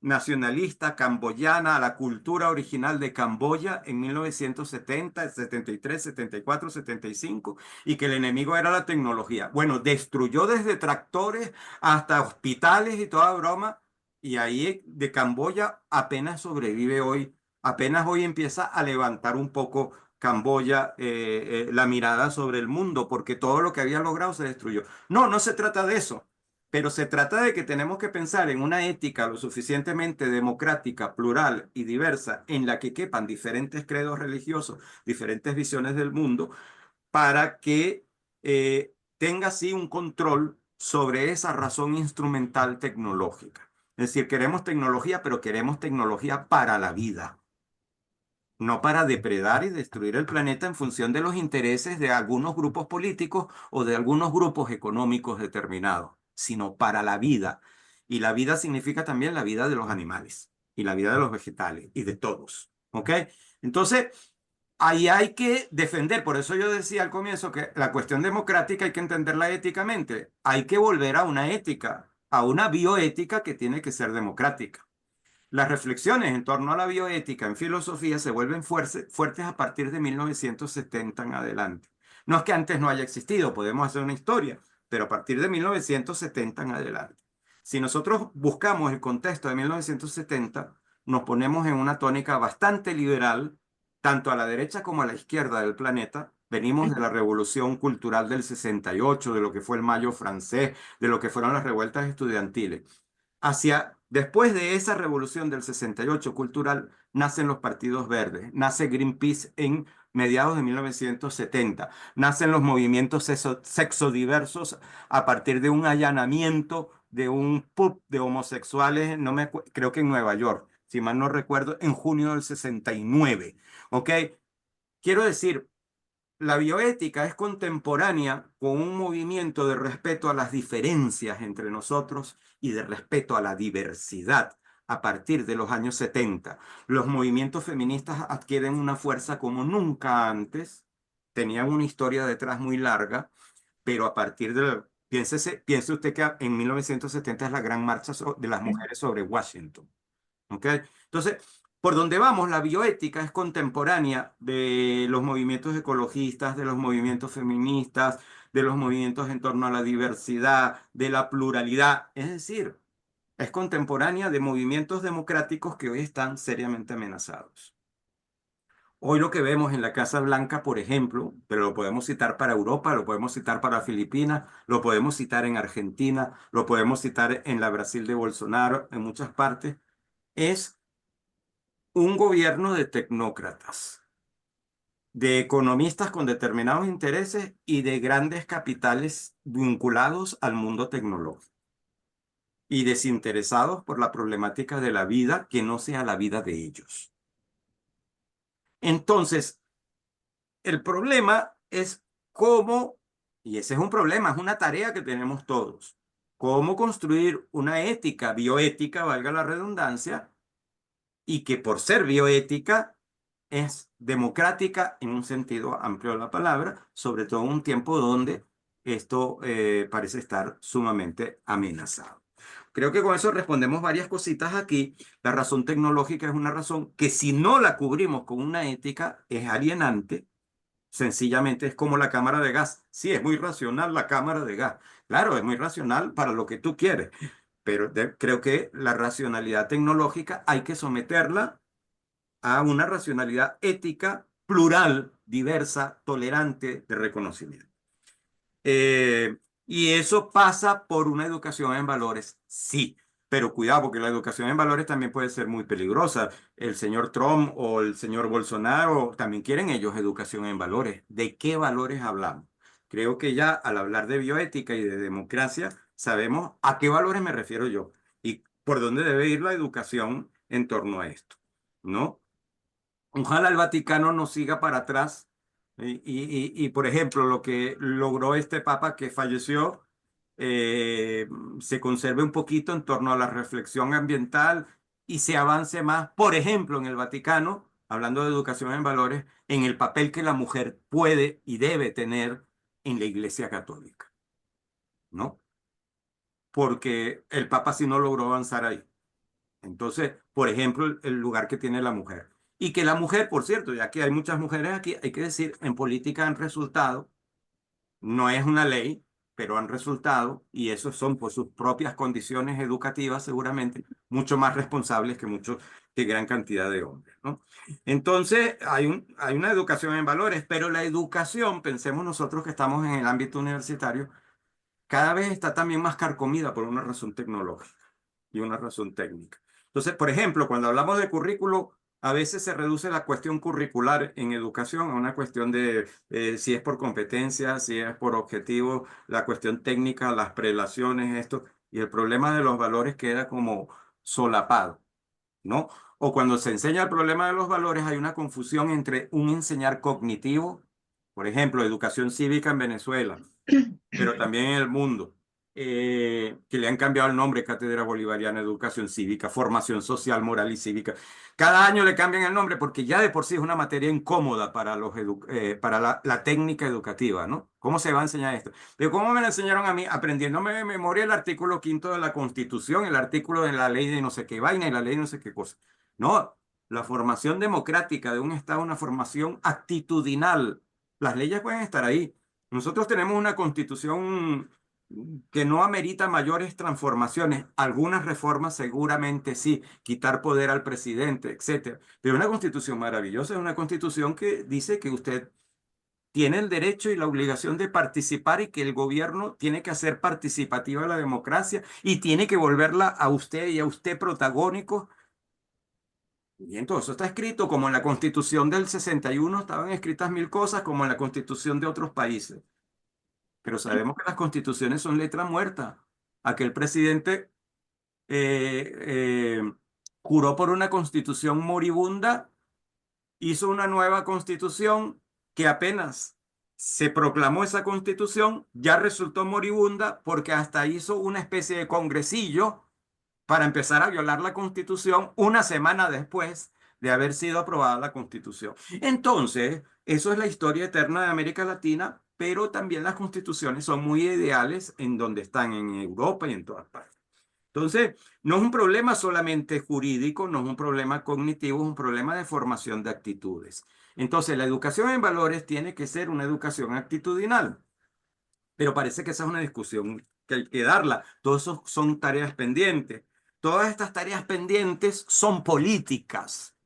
nacionalista camboyana, a la cultura original de Camboya en 1970, 73, 74, 75, y que el enemigo era la tecnología. Bueno, destruyó desde tractores hasta hospitales y toda broma, y ahí de Camboya apenas sobrevive hoy, apenas hoy empieza a levantar un poco Camboya la mirada sobre el mundo, porque todo lo que había logrado se destruyó. No, no se trata de eso, pero se trata de que tenemos que pensar en una ética lo suficientemente democrática, plural y diversa, en la que quepan diferentes credos religiosos, diferentes visiones del mundo, para que tenga así un control sobre esa razón instrumental tecnológica. Es decir, queremos tecnología, pero queremos tecnología para la vida. No para depredar y destruir el planeta en función de los intereses de algunos grupos políticos o de algunos grupos económicos determinados, sino para la vida. Y la vida significa también la vida de los animales y la vida de los vegetales y de todos. ¿Ok? Entonces, ahí hay que defender. Por eso yo decía al comienzo que la cuestión democrática hay que entenderla éticamente. Hay que volver a una ética, a una bioética que tiene que ser democrática. Las reflexiones en torno a la bioética en filosofía se vuelven fuertes a partir de 1970 en adelante. No es que antes no haya existido, podemos hacer una historia, pero a partir de 1970 en adelante. Si nosotros buscamos el contexto de 1970, nos ponemos en una tónica bastante liberal, tanto a la derecha como a la izquierda del planeta. Venimos de la revolución cultural del 68, de lo que fue el Mayo francés, de lo que fueron las revueltas estudiantiles. Después de esa revolución del 68 cultural, nacen los partidos verdes, nace Greenpeace en mediados de 1970, nacen los movimientos sexodiversos a partir de un allanamiento de un pub de homosexuales, creo que en Nueva York, si mal no recuerdo, en junio del 69. ¿Ok? Quiero decir, la bioética es contemporánea con un movimiento de respeto a las diferencias entre nosotros y de respeto a la diversidad a partir de los años 70. Los movimientos feministas adquieren una fuerza como nunca antes, tenían una historia detrás muy larga, pero a partir piense usted que en 1970 es la gran marcha de las mujeres sobre Washington. ¿Ok? Entonces, por donde vamos, la bioética es contemporánea de los movimientos ecologistas, de los movimientos feministas, de los movimientos en torno a la diversidad, de la pluralidad. Es decir, es contemporánea de movimientos democráticos que hoy están seriamente amenazados. Hoy lo que vemos en la Casa Blanca, por ejemplo, pero lo podemos citar para Europa, lo podemos citar para Filipinas, lo podemos citar en Argentina, lo podemos citar en la Brasil de Bolsonaro, en muchas partes, es un gobierno de tecnócratas, de economistas con determinados intereses y de grandes capitales vinculados al mundo tecnológico y desinteresados por la problemática de la vida que no sea la vida de ellos. Entonces, el problema es cómo, y ese es un problema, es una tarea que tenemos todos, cómo construir una ética, bioética, valga la redundancia, y que por ser bioética es democrática en un sentido amplio de la palabra, sobre todo en un tiempo donde esto parece estar sumamente amenazado. Creo que con eso respondemos varias cositas aquí. La razón tecnológica es una razón que si no la cubrimos con una ética es alienante. Sencillamente es como la cámara de gas. Sí, es muy racional la cámara de gas. Claro, es muy racional para lo que tú quieres, pero creo que la racionalidad tecnológica hay que someterla a una racionalidad ética plural, diversa, tolerante, de reconocimiento. Y eso pasa por una educación en valores, sí, pero cuidado, porque la educación en valores también puede ser muy peligrosa. El señor Trump o el señor Bolsonaro también quieren ellos educación en valores. ¿De qué valores hablamos? Creo que ya al hablar de bioética y de democracia, sabemos a qué valores me refiero yo y por dónde debe ir la educación en torno a esto, ¿no? Ojalá el Vaticano no siga para atrás por ejemplo, lo que logró este Papa que falleció, se conserve un poquito en torno a la reflexión ambiental y se avance más, por ejemplo, en el Vaticano, hablando de educación en valores, en el papel que la mujer puede y debe tener en la Iglesia Católica, ¿no? Porque el Papa sí no logró avanzar ahí. Entonces, por ejemplo, el lugar que tiene la mujer. Y que la mujer, por cierto, ya que hay muchas mujeres aquí, hay que decir, en política han resultado, no es una ley, pero han resultado, y esos son por sus propias condiciones educativas seguramente, mucho más responsables que gran cantidad de hombres, ¿no? Entonces, hay una educación en valores, pero la educación, pensemos nosotros que estamos en el ámbito universitario, cada vez está también más carcomida por una razón tecnológica y una razón técnica. Entonces, por ejemplo, cuando hablamos de currículo, a veces se reduce la cuestión curricular en educación a una cuestión de si es por competencia, si es por objetivo, la cuestión técnica, las prelaciones, esto, y el problema de los valores queda como solapado, ¿no? O cuando se enseña el problema de los valores, hay una confusión entre un enseñar cognitivo, por ejemplo, educación cívica en Venezuela, pero también en el mundo, que le han cambiado el nombre, Cátedra Bolivariana de Educación Cívica, Formación Social, Moral y Cívica. Cada año le cambian el nombre porque ya de por sí es una materia incómoda para, para la técnica educativa, ¿no? ¿Cómo se va a enseñar esto? Pero ¿cómo me lo enseñaron a mí? Aprendiéndome de memoria el artículo 5º de la Constitución, el artículo de la ley de no sé qué vaina y la ley de no sé qué cosa. No, la formación democrática de un Estado es una formación actitudinal. Las leyes pueden estar ahí. Nosotros tenemos una constitución que no amerita mayores transformaciones. Algunas reformas seguramente sí, quitar poder al presidente, etcétera. Pero una constitución maravillosa es una constitución que dice que usted tiene el derecho y la obligación de participar y que el gobierno tiene que hacer participativa la democracia y tiene que volverla a usted y a usted protagónico. Y entonces eso está escrito como en la constitución del 61 estaban escritas 1000 cosas, como en la constitución de otros países. Pero sabemos que las constituciones son letra muerta. Aquel presidente eh, eh, juró por una constitución moribunda, hizo una nueva constitución que apenas se proclamó esa constitución, ya resultó moribunda porque hasta hizo una especie de congresillo para empezar a violar la constitución una semana después de haber sido aprobada la constitución. Entonces, eso es la historia eterna de América Latina, pero también las constituciones son muy ideales en donde están en Europa y en todas partes. Entonces, no es un problema solamente jurídico, no es un problema cognitivo, es un problema de formación de actitudes. Entonces, la educación en valores tiene que ser una educación actitudinal, pero parece que esa es una discusión que hay que darla. Todos esos son tareas pendientes. Todas estas tareas pendientes son políticas.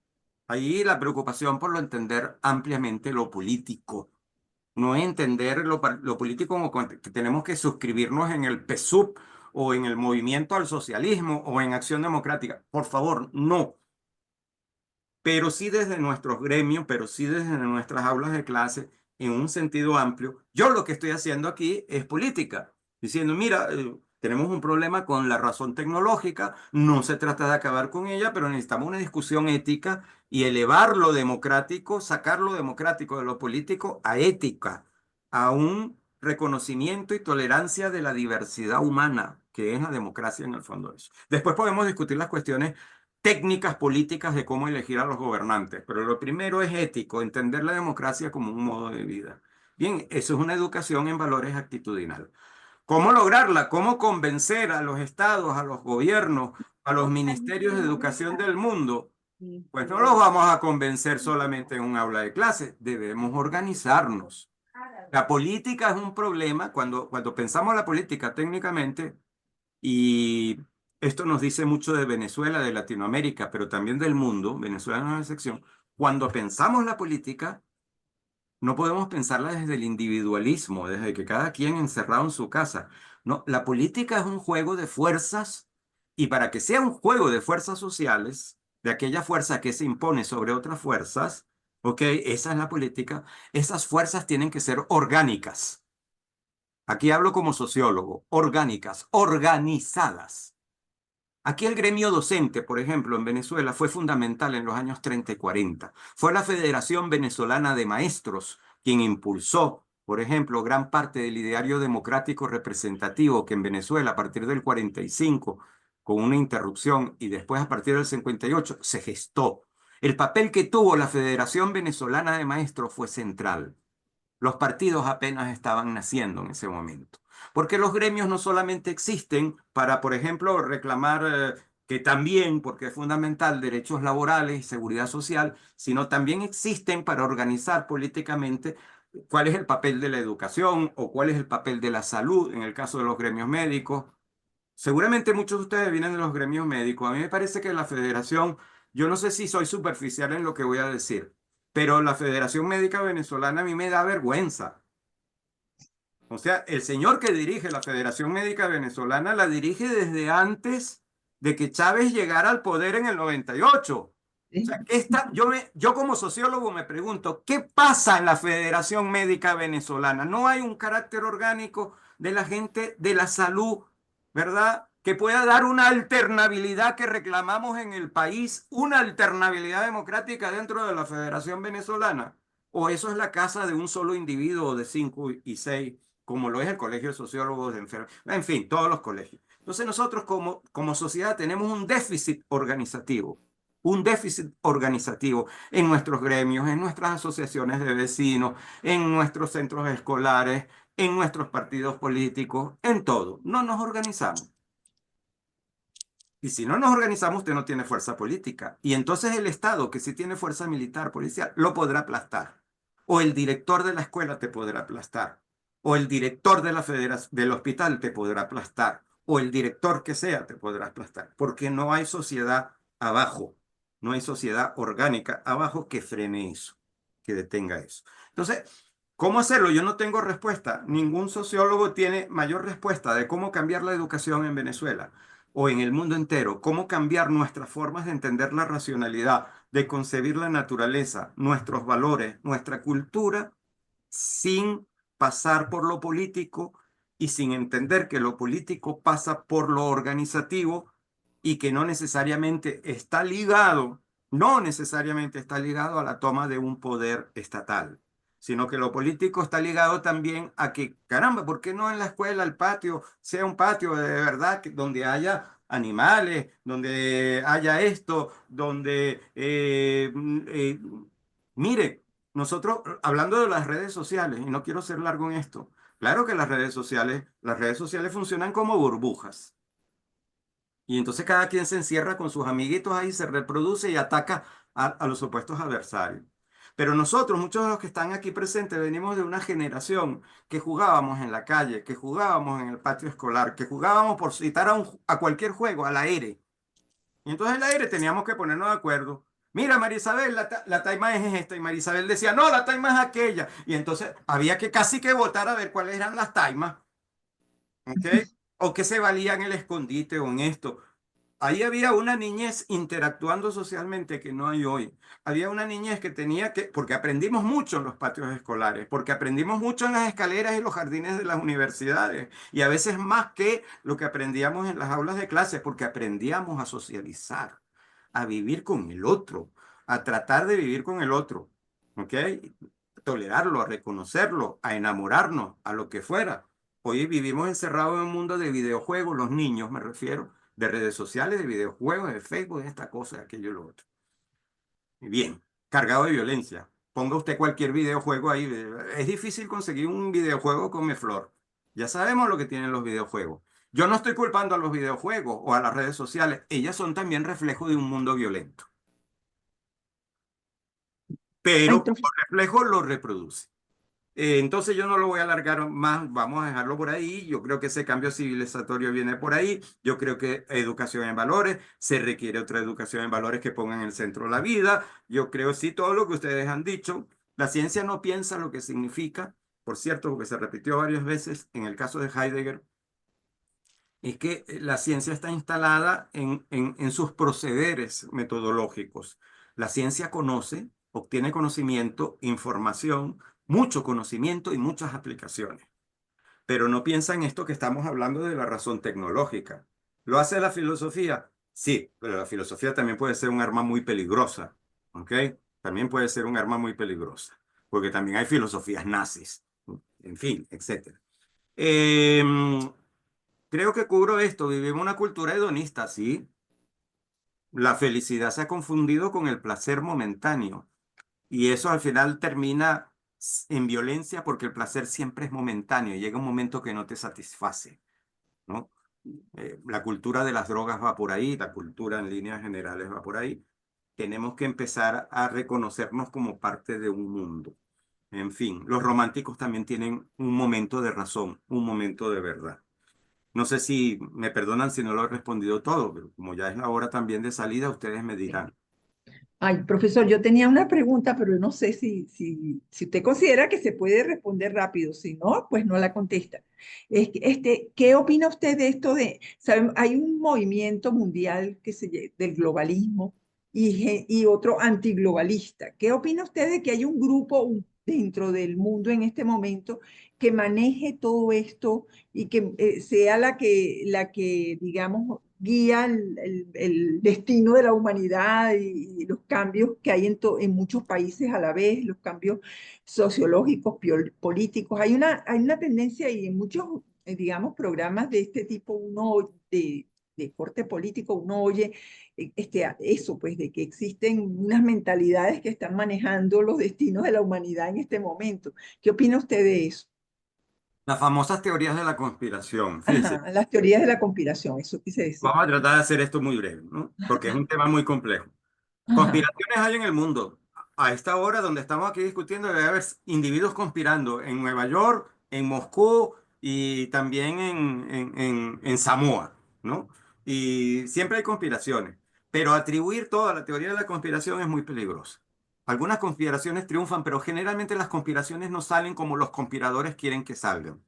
Ahí la preocupación por lo entender ampliamente lo político. No es entender lo político como que tenemos que suscribirnos en el PSUV o en el movimiento al socialismo o en Acción Democrática. Por favor, no. pero sí desde nuestros gremios, pero sí desde nuestras aulas de clase, en un sentido amplio. Yo lo que estoy haciendo aquí es política, diciendo, mira, tenemos un problema con la razón tecnológica, no se trata de acabar con ella, pero necesitamos una discusión ética y elevar lo democrático, sacar lo democrático de lo político a ética, a un reconocimiento y tolerancia de la diversidad humana, que es la democracia en el fondo de eso. Después podemos discutir las cuestiones técnicas políticas de cómo elegir a los gobernantes, pero lo primero es ético, entender la democracia como un modo de vida. Bien, eso es una educación en valores actitudinales. ¿Cómo lograrla? ¿Cómo convencer a los estados, a los gobiernos, a los ministerios de educación del mundo? Pues no los vamos a convencer solamente en un aula de clase, debemos organizarnos. La política es un problema cuando pensamos la política técnicamente, y esto nos dice mucho de Venezuela, de Latinoamérica, pero también del mundo. Venezuela no es una excepción. Cuando pensamos la política, no podemos pensarla desde el individualismo, desde que cada quien encerrado en su casa. No, la política es un juego de fuerzas y para que sea un juego de fuerzas sociales, de aquella fuerza que se impone sobre otras fuerzas, ¿ok? Esa es la política. Esas fuerzas tienen que ser orgánicas. Aquí hablo como sociólogo, orgánicas, organizadas. Aquí el gremio docente, por ejemplo, en Venezuela fue fundamental en los años 30 y 40. Fue la Federación Venezolana de Maestros quien impulsó, por ejemplo, gran parte del ideario democrático representativo que en Venezuela a partir del 45, con una interrupción, y después a partir del 58, se gestó. El papel que tuvo la Federación Venezolana de Maestros fue central. Los partidos apenas estaban naciendo en ese momento. Porque los gremios no solamente existen para, por ejemplo, reclamar que también, porque es fundamental, derechos laborales y seguridad social, sino también existen para organizar políticamente cuál es el papel de la educación o cuál es el papel de la salud en el caso de los gremios médicos. Seguramente muchos de ustedes vienen de los gremios médicos. A mí me parece que la federación, yo no sé si soy superficial en lo que voy a decir, pero la Federación Médica Venezolana a mí me da vergüenza. O sea, el señor que dirige la Federación Médica Venezolana la dirige desde antes de que Chávez llegara al poder en el 98. O sea, yo como sociólogo me pregunto, ¿qué pasa en la Federación Médica Venezolana? No hay un carácter orgánico de la gente de la salud, ¿verdad? Que pueda dar una alternabilidad que reclamamos en el país, una alternabilidad democrática dentro de la Federación Venezolana. O eso es la casa de un solo individuo de 5 y 6, como lo es el Colegio de Sociólogos de Enfermedades, en fin, todos los colegios. Entonces nosotros como sociedad tenemos un déficit organizativo en nuestros gremios, en nuestras asociaciones de vecinos, en nuestros centros escolares, en nuestros partidos políticos, en todo. No nos organizamos. Y si no nos organizamos, usted no tiene fuerza política. Y entonces el Estado, que sí tiene fuerza militar, policial, lo podrá aplastar. O el director de la escuela te podrá aplastar. O el director de la del hospital te podrá aplastar. O el director que sea te podrá aplastar. Porque no hay sociedad abajo. No hay sociedad orgánica abajo que frene eso, que detenga eso. Entonces, ¿cómo hacerlo? Yo no tengo respuesta. Ningún sociólogo tiene mayor respuesta de cómo cambiar la educación en Venezuela o en el mundo entero, cómo cambiar nuestras formas de entender la racionalidad, de concebir la naturaleza, nuestros valores, nuestra cultura, sin pasar por lo político y sin entender que lo político pasa por lo organizativo y que no necesariamente está ligado a la toma de un poder estatal, sino que lo político está ligado también a que, caramba, ¿por qué no en la escuela el patio sea un patio de verdad donde haya animales, donde haya esto, donde, mire, nosotros hablando de las redes sociales, y no quiero ser largo en esto, claro que las redes sociales funcionan como burbujas. Y entonces cada quien se encierra con sus amiguitos ahí, se reproduce y ataca a los opuestos adversarios. Pero nosotros, muchos de los que están aquí presentes, venimos de una generación que jugábamos en la calle, que jugábamos en el patio escolar, que jugábamos por citar a cualquier juego, al aire. Y entonces el aire teníamos que ponernos de acuerdo. Mira, María Isabel, la taima es esta. Y María Isabel decía, no, la taima es aquella. Y entonces había que casi que votar a ver cuáles eran las taimas. ¿Ok? O qué se valía en el escondite o en esto. ahí había una niñez interactuando socialmente que no hay hoy. Había una niñez que tenía que, porque aprendimos mucho en los patios escolares, porque aprendimos mucho en las escaleras y los jardines de las universidades, y a veces más que lo que aprendíamos en las aulas de clase, porque aprendíamos a socializar, a vivir con el otro, a tratar de vivir con el otro, ¿ok? Tolerarlo, a reconocerlo, a enamorarnos, a lo que fuera. Hoy vivimos encerrados en un mundo de videojuegos, los niños me refiero, de redes sociales, de videojuegos, de Facebook, de esta cosa, de aquello y lo otro. Bien, cargado de violencia. Ponga usted cualquier videojuego ahí. Es difícil conseguir un videojuego come flor. Ya sabemos lo que tienen los videojuegos. Yo no estoy culpando a los videojuegos o a las redes sociales. Ellas son también reflejo de un mundo violento. Ay, Pero por profesor. reflejo lo reproduce. Entonces yo no lo voy a alargar más, vamos a dejarlo por ahí. Yo creo que ese cambio civilizatorio viene por ahí. Yo creo que educación en valores, se requiere otra educación en valores que ponga en el centro la vida. Yo creo sí todo lo que ustedes han dicho. La ciencia no piensa lo que significa, por cierto, porque se repitió varias veces en el caso de Heidegger, es que la ciencia está instalada en sus procederes metodológicos. La ciencia conoce, obtiene conocimiento, información, mucho conocimiento y muchas aplicaciones, pero no piensa en esto que estamos hablando de la razón tecnológica. ¿Lo hace la filosofía? Sí, pero la filosofía también puede ser un arma muy peligrosa, ¿ok? También puede ser un arma muy peligrosa, porque también hay filosofías nazis, en fin, etc. Creo que cubro esto. Vivimos una cultura hedonista, ¿sí? La felicidad se ha confundido con el placer momentáneo y eso al final termina en violencia porque el placer siempre es momentáneo y llega un momento que no te satisface, ¿no? La cultura de las drogas va por ahí, la cultura en líneas generales va por ahí. Tenemos que empezar a reconocernos como parte de un mundo. En fin, los románticos también tienen un momento de razón, un momento de verdad. No sé si me perdonan si no lo he respondido todo, pero como ya es la hora también de salida, ustedes me dirán. Ay, profesor, yo tenía una pregunta, pero no sé si usted considera que se puede responder rápido. Si no, pues no la contesta. ¿Qué opina usted de esto hay un movimiento mundial del globalismo y otro antiglobalista? ¿Qué opina usted de que hay un grupo dentro del mundo en este momento que maneje todo esto y que sea la que, digamos, guía el destino de la humanidad y los cambios que hay en muchos países a la vez, los cambios sociológicos, políticos? Hay una tendencia y en muchos, digamos, programas de este tipo, de corte político, uno oye eso, pues, de que existen unas mentalidades que están manejando los destinos de la humanidad en este momento. ¿Qué opina usted de eso? Las famosas teorías de la conspiración. Fíjense, Ajá, las teorías de la conspiración, eso quise decir. vamos a tratar de hacer esto muy breve, ¿no? Porque es un tema muy complejo. Ajá. Conspiraciones hay en el mundo. A esta hora donde estamos aquí discutiendo debe haber individuos conspirando en Nueva York, en Moscú y también en Samoa, ¿no? Y siempre hay conspiraciones. Pero atribuir toda la teoría de la conspiración es muy peligroso. Algunas conspiraciones triunfan, pero generalmente las conspiraciones no salen como los conspiradores quieren que salgan.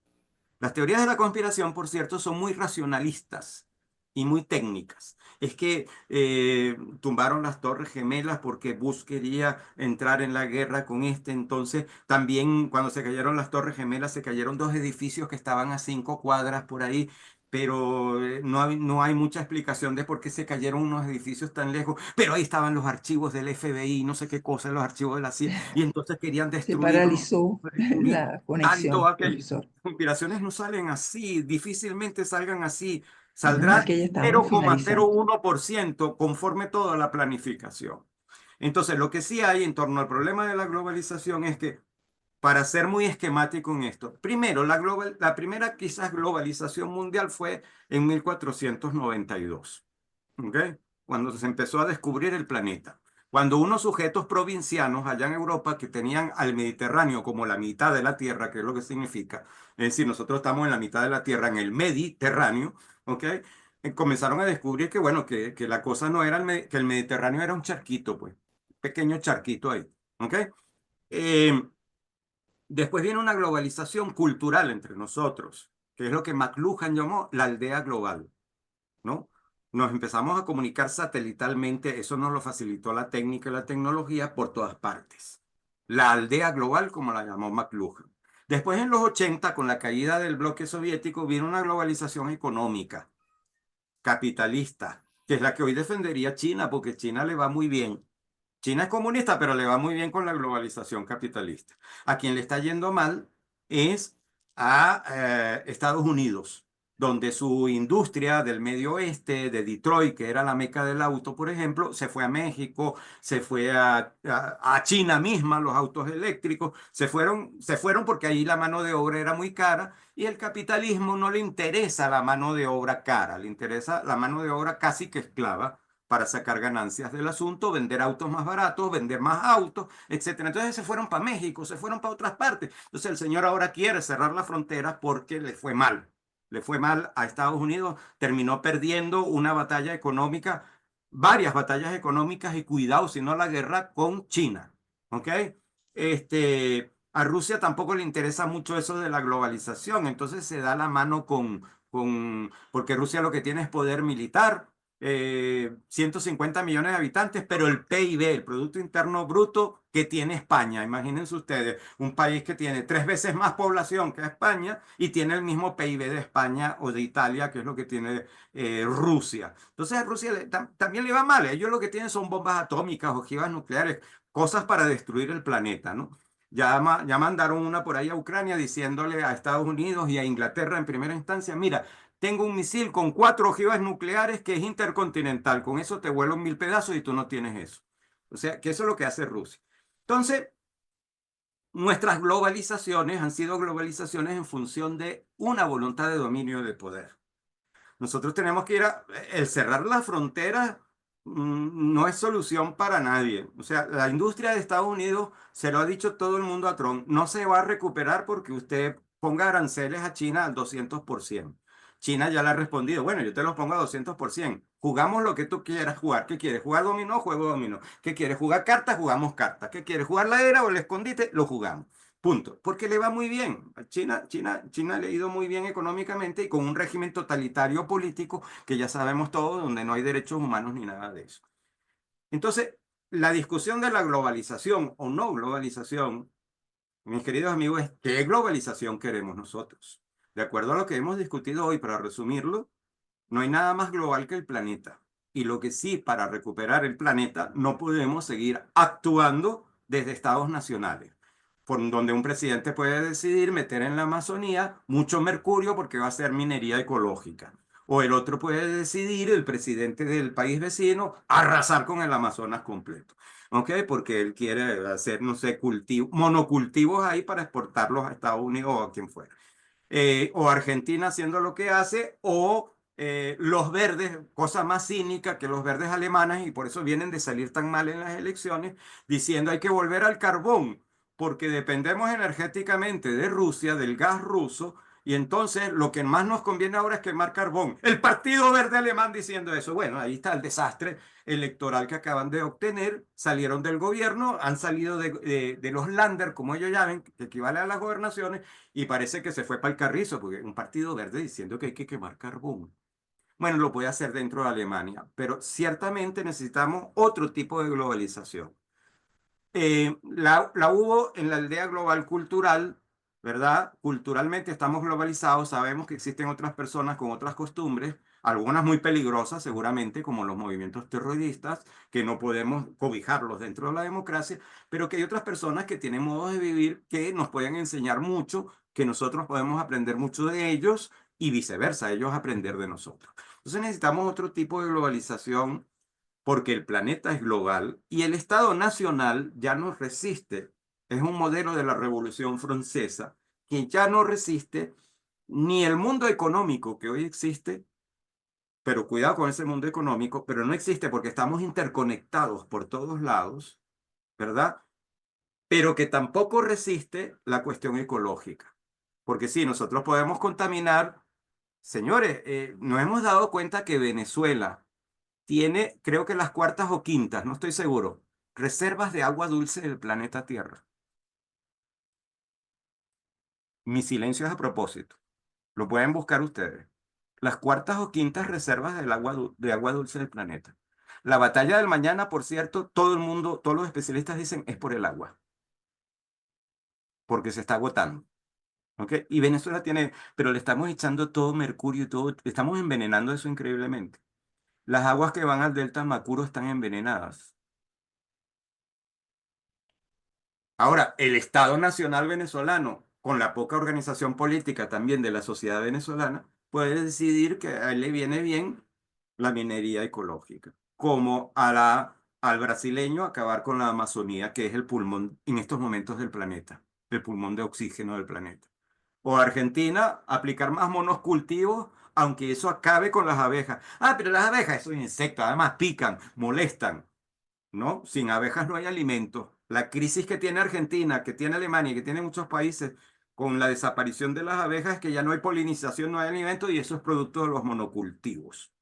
Las teorías de la conspiración, por cierto, son muy racionalistas y muy técnicas. Es que tumbaron las Torres Gemelas porque Bush quería entrar en la guerra con este. Entonces, también cuando se cayeron las Torres Gemelas, se cayeron dos edificios que estaban a 5 cuadras por ahí. Pero no hay mucha explicación de por qué se cayeron unos edificios tan lejos. Pero ahí estaban los archivos del FBI, no sé qué cosa, los archivos de la CIA, y entonces querían Se destruirlos, paralizó destruir la tal y todo conexión, aquello. profesor. Conspiraciones no salen así, difícilmente salgan así. Menos mal Saldrá que ya estábamos finalizando. 0,01% conforme toda la planificación. Entonces, lo que sí hay en torno al problema de la globalización es que, para ser muy esquemático en esto, primero, la primera quizás globalización mundial fue en 1492. ¿Ok? Cuando se empezó a descubrir el planeta. Cuando unos sujetos provincianos allá en Europa que tenían al Mediterráneo como la mitad de la Tierra, que es lo que significa, es decir, nosotros estamos en la mitad de la Tierra, en el Mediterráneo, ¿ok? Comenzaron a descubrir que, bueno, que la cosa no era, que el Mediterráneo era un charquito, pues, pequeño charquito ahí, ¿ok? Eh, Después viene una globalización cultural entre nosotros, que es lo que McLuhan llamó la aldea global, ¿no? nos empezamos a comunicar satelitalmente, eso nos lo facilitó la técnica y la tecnología por todas partes. La aldea global, como la llamó McLuhan. Después, en los 80, con la caída del bloque soviético, vino una globalización económica, capitalista, que es la que hoy defendería China, porque China le va muy bien. China es comunista, pero le va muy bien con la globalización capitalista. A quien le está yendo mal es a Estados Unidos, donde su industria del medio oeste, de Detroit, que era la meca del auto, por ejemplo, se fue a México, se fue a China misma, los autos eléctricos, se fueron porque ahí la mano de obra era muy cara y el capitalismo no le interesa la mano de obra cara, le interesa la mano de obra casi que esclava para sacar ganancias del asunto, vender autos más baratos, vender más autos, etcétera. Entonces se fueron para México, se fueron para otras partes. Entonces el señor ahora quiere cerrar la frontera porque le fue mal. Le fue mal a Estados Unidos, terminó perdiendo una batalla económica, varias batallas económicas y cuidado, si no la guerra con China. ¿Ok? A Rusia tampoco le interesa mucho eso de la globalización, entonces se da la mano porque Rusia lo que tiene es poder militar, 150 millones de habitantes, pero el PIB, el Producto Interno Bruto que tiene España, imagínense ustedes, un país que tiene 3 veces más población que España y tiene el mismo PIB de España o de Italia, que es lo que tiene Rusia. Entonces a Rusia también le va mal, ellos lo que tienen son bombas atómicas, ojivas nucleares, cosas para destruir el planeta, ¿no? Ya mandaron una por ahí a Ucrania diciéndole a Estados Unidos y a Inglaterra en primera instancia, mira, tengo un misil con 4 ojivas nucleares que es intercontinental. Con eso te vuelo en 1000 pedazos y tú no tienes eso. O sea, que eso es lo que hace Rusia. Entonces, nuestras globalizaciones han sido globalizaciones en función de una voluntad de dominio de poder. Nosotros tenemos que el cerrar las fronteras no es solución para nadie. O sea, la industria de Estados Unidos, se lo ha dicho todo el mundo a Trump, no se va a recuperar porque usted ponga aranceles a China al 200%. China ya le ha respondido, bueno, yo te los pongo a 200%. Jugamos lo que tú quieras jugar. ¿Qué quieres? ¿Jugar dominó? Juego dominó. ¿Qué quieres? ¿Jugar cartas? Jugamos cartas. ¿Qué quieres? ¿Jugar la era o el escondite? Lo jugamos. Punto. Porque le va muy bien. A China le ha ido muy bien económicamente y con un régimen totalitario político que ya sabemos todos, donde no hay derechos humanos ni nada de eso. Entonces, la discusión de la globalización o no globalización, mis queridos amigos, es ¿qué globalización queremos nosotros? De acuerdo a lo que hemos discutido hoy, para resumirlo, no hay nada más global que el planeta. Y lo que sí, para recuperar el planeta, no podemos seguir actuando desde estados nacionales, por donde un presidente puede decidir meter en la Amazonía mucho mercurio porque va a ser minería ecológica. O el otro puede decidir, el presidente del país vecino, arrasar con el Amazonas completo. ¿Ok? Porque él quiere hacer, no sé, monocultivos ahí para exportarlos a Estados Unidos o a quien fuera. O Argentina haciendo lo que hace, o los verdes, cosa más cínica que los verdes alemanes, y por eso vienen de salir tan mal en las elecciones, diciendo hay que volver al carbón, porque dependemos energéticamente de Rusia, del gas ruso, y entonces lo que más nos conviene ahora es quemar carbón. El Partido Verde Alemán diciendo eso. Bueno, ahí está el desastre electoral que acaban de obtener, salieron del gobierno, han salido de los Länder, como ellos llaman, que equivale a las gobernaciones, y parece que se fue para el carrizo, porque un partido verde diciendo que hay que quemar carbón. Bueno, lo puede hacer dentro de Alemania, pero ciertamente necesitamos otro tipo de globalización. La hubo en la aldea global cultural, ¿verdad? Culturalmente estamos globalizados, sabemos que existen otras personas con otras costumbres, algunas muy peligrosas seguramente, como los movimientos terroristas, que no podemos cobijarlos dentro de la democracia, pero que hay otras personas que tienen modos de vivir que nos pueden enseñar mucho, que nosotros podemos aprender mucho de ellos y viceversa, ellos aprender de nosotros. Entonces necesitamos otro tipo de globalización porque el planeta es global y el Estado nacional ya no resiste. Es un modelo de la Revolución Francesa que ya no resiste ni el mundo económico que hoy existe, pero cuidado con ese mundo económico, pero no existe porque estamos interconectados por todos lados, ¿verdad? Pero que tampoco resiste la cuestión ecológica. Porque sí, nosotros podemos contaminar. Señores, nos hemos dado cuenta que Venezuela tiene, creo que las cuartas o quintas, no estoy seguro, reservas de agua dulce del planeta Tierra. Mi silencio es a propósito. Lo pueden buscar ustedes. las cuartas o quintas reservas de agua dulce del planeta. La batalla del mañana, por cierto, todo el mundo, todos los especialistas dicen es por el agua, porque se está agotando. ¿Ok? Y Venezuela tiene, pero le estamos echando todo mercurio y todo, estamos envenenando eso increíblemente. Las aguas que van al delta Macuro están envenenadas. Ahora, el Estado Nacional venezolano, con la poca organización política también de la sociedad venezolana, puede decidir que a él le viene bien la minería ecológica, como al brasileño acabar con la Amazonía, que es el pulmón en estos momentos del planeta, el pulmón de oxígeno del planeta. O Argentina, aplicar más monocultivos, aunque eso acabe con las abejas. Ah, pero las abejas, esos insectos, además pican, molestan, ¿no? Sin abejas no hay alimento. La crisis que tiene Argentina, que tiene Alemania y que tiene muchos países con la desaparición de las abejas es que ya no hay polinización, no hay alimento y eso es producto de los monocultivos,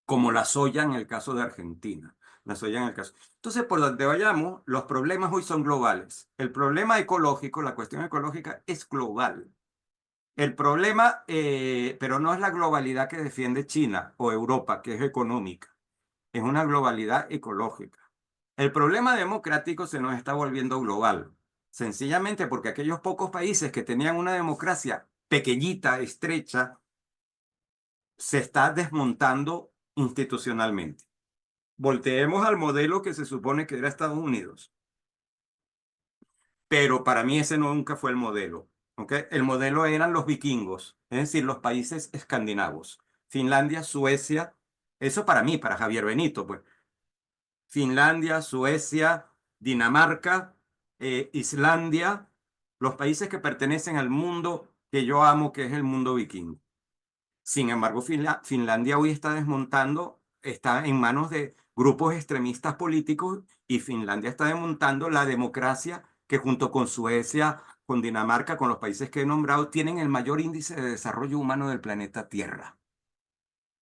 como la soya en el caso de Argentina. La soya en el caso. Entonces, por donde vayamos, los problemas hoy son globales. El problema ecológico, la cuestión ecológica es global. El problema, pero no es la globalidad que defiende China o Europa, que es económica, es una globalidad ecológica. El problema democrático se nos está volviendo global, sencillamente porque aquellos pocos países que tenían una democracia pequeñita, estrecha, se está desmontando institucionalmente. Volteemos al modelo que se supone que era Estados Unidos, pero para mí ese nunca fue el modelo. ¿Ok? El modelo eran los vikingos, es decir, los países escandinavos, Finlandia, Suecia, eso para mí, para Javier Benito, pues. Finlandia, Suecia, Dinamarca, Islandia, los países que pertenecen al mundo que yo amo, que es el mundo vikingo. Sin embargo, Finlandia hoy está desmontando, está en manos de grupos extremistas políticos y Finlandia está desmontando la democracia que junto con Suecia, con Dinamarca, con los países que he nombrado, tienen el mayor índice de desarrollo humano del planeta Tierra.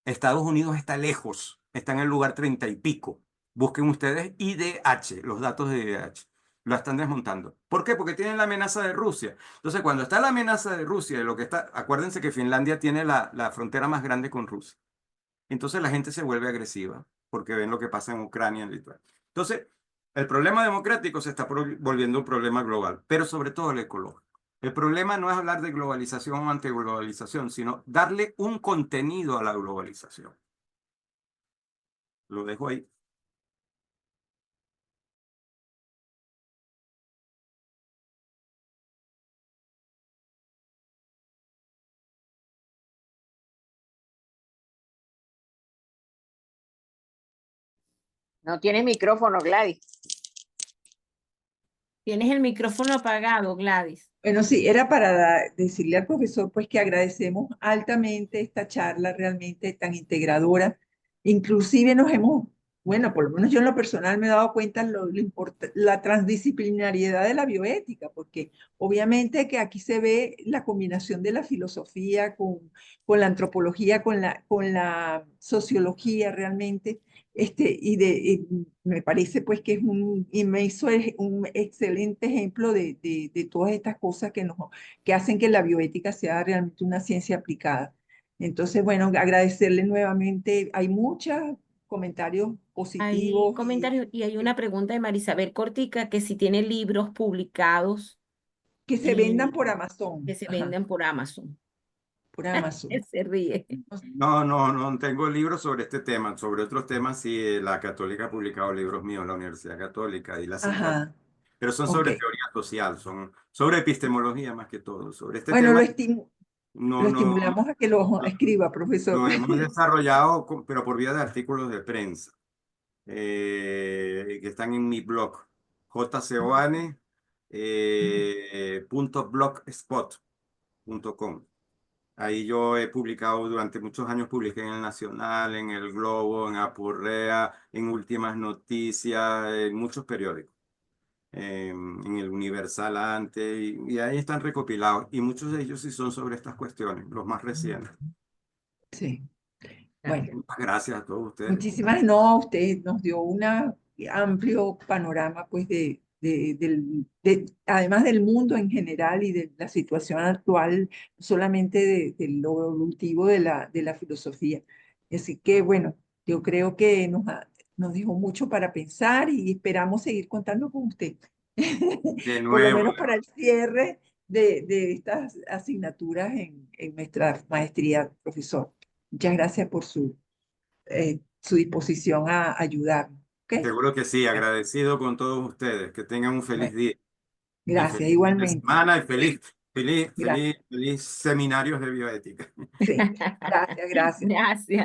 Estados Unidos está lejos, está en el lugar 30 y pico. Busquen ustedes IDH, los datos de IDH. Lo están desmontando. ¿Por qué? Porque tienen la amenaza de Rusia. Entonces, cuando está la amenaza de Rusia, de lo que está, acuérdense que Finlandia tiene la frontera más grande con Rusia. Entonces la gente se vuelve agresiva porque ven lo que pasa en Ucrania, en Lituania. Entonces, el problema democrático se está volviendo un problema global, pero sobre todo el ecológico. El problema no es hablar de globalización o antiglobalización, sino darle un contenido a la globalización. Lo dejo ahí. No tiene micrófono, Gladys. Tienes el micrófono apagado, Gladys. Bueno, sí, era para decirle al profesor pues que agradecemos altamente esta charla realmente tan integradora. Inclusive nos hemos, bueno, por lo menos yo en lo personal me he dado cuenta la transdisciplinariedad de la bioética, porque obviamente que aquí se ve la combinación de la filosofía con la antropología, con la sociología realmente. Y me parece pues que es un excelente ejemplo de todas estas cosas que hacen que la bioética sea realmente una ciencia aplicada. Entonces, bueno, agradecerle nuevamente. Hay muchos comentarios Hay positivos comentarios y hay una pregunta de Marisabel Cortica que si tiene libros publicados que se vendan por Amazon. que se Ajá, venden por Amazon. por Amazon. Se ríe. No tengo libros sobre este tema. Sobre otros temas, sí, la Católica ha publicado libros míos, la Universidad Católica y la Central. Ajá, Pero son ok. sobre teoría social, son sobre epistemología más que todo. Sobre este Bueno, tema, lo no, estimulamos a que lo escriba, profesor. lo hemos desarrollado, pero por vía de artículos de prensa, que están en mi blog, jcoane.blogspot.com. Ahí yo he publicado durante muchos años, publiqué en el Nacional, en el Globo, en Apurrea, en Últimas Noticias, en muchos periódicos, en el Universal antes, y ahí están recopilados. Y muchos de ellos sí son sobre estas cuestiones, los más recientes. Sí, bueno. Muchas gracias a todos ustedes. Muchísimas, no, usted nos dio un amplio panorama pues de además del mundo en general y de la situación actual, solamente de lo evolutivo de la filosofía. Así que bueno, yo creo que nos dejó mucho para pensar y esperamos seguir contando con usted. De Por lo nuevo, menos para el cierre de estas asignaturas en nuestra maestría, profesor. Muchas gracias por su disposición a ayudarnos. ¿Ok? seguro que sí, agradecido con todos ustedes. Que tengan un feliz Bueno, día y gracias, feliz fin de igualmente. semana y feliz Gracias. seminarios de bioética. Sí, gracias, gracias. Gracias.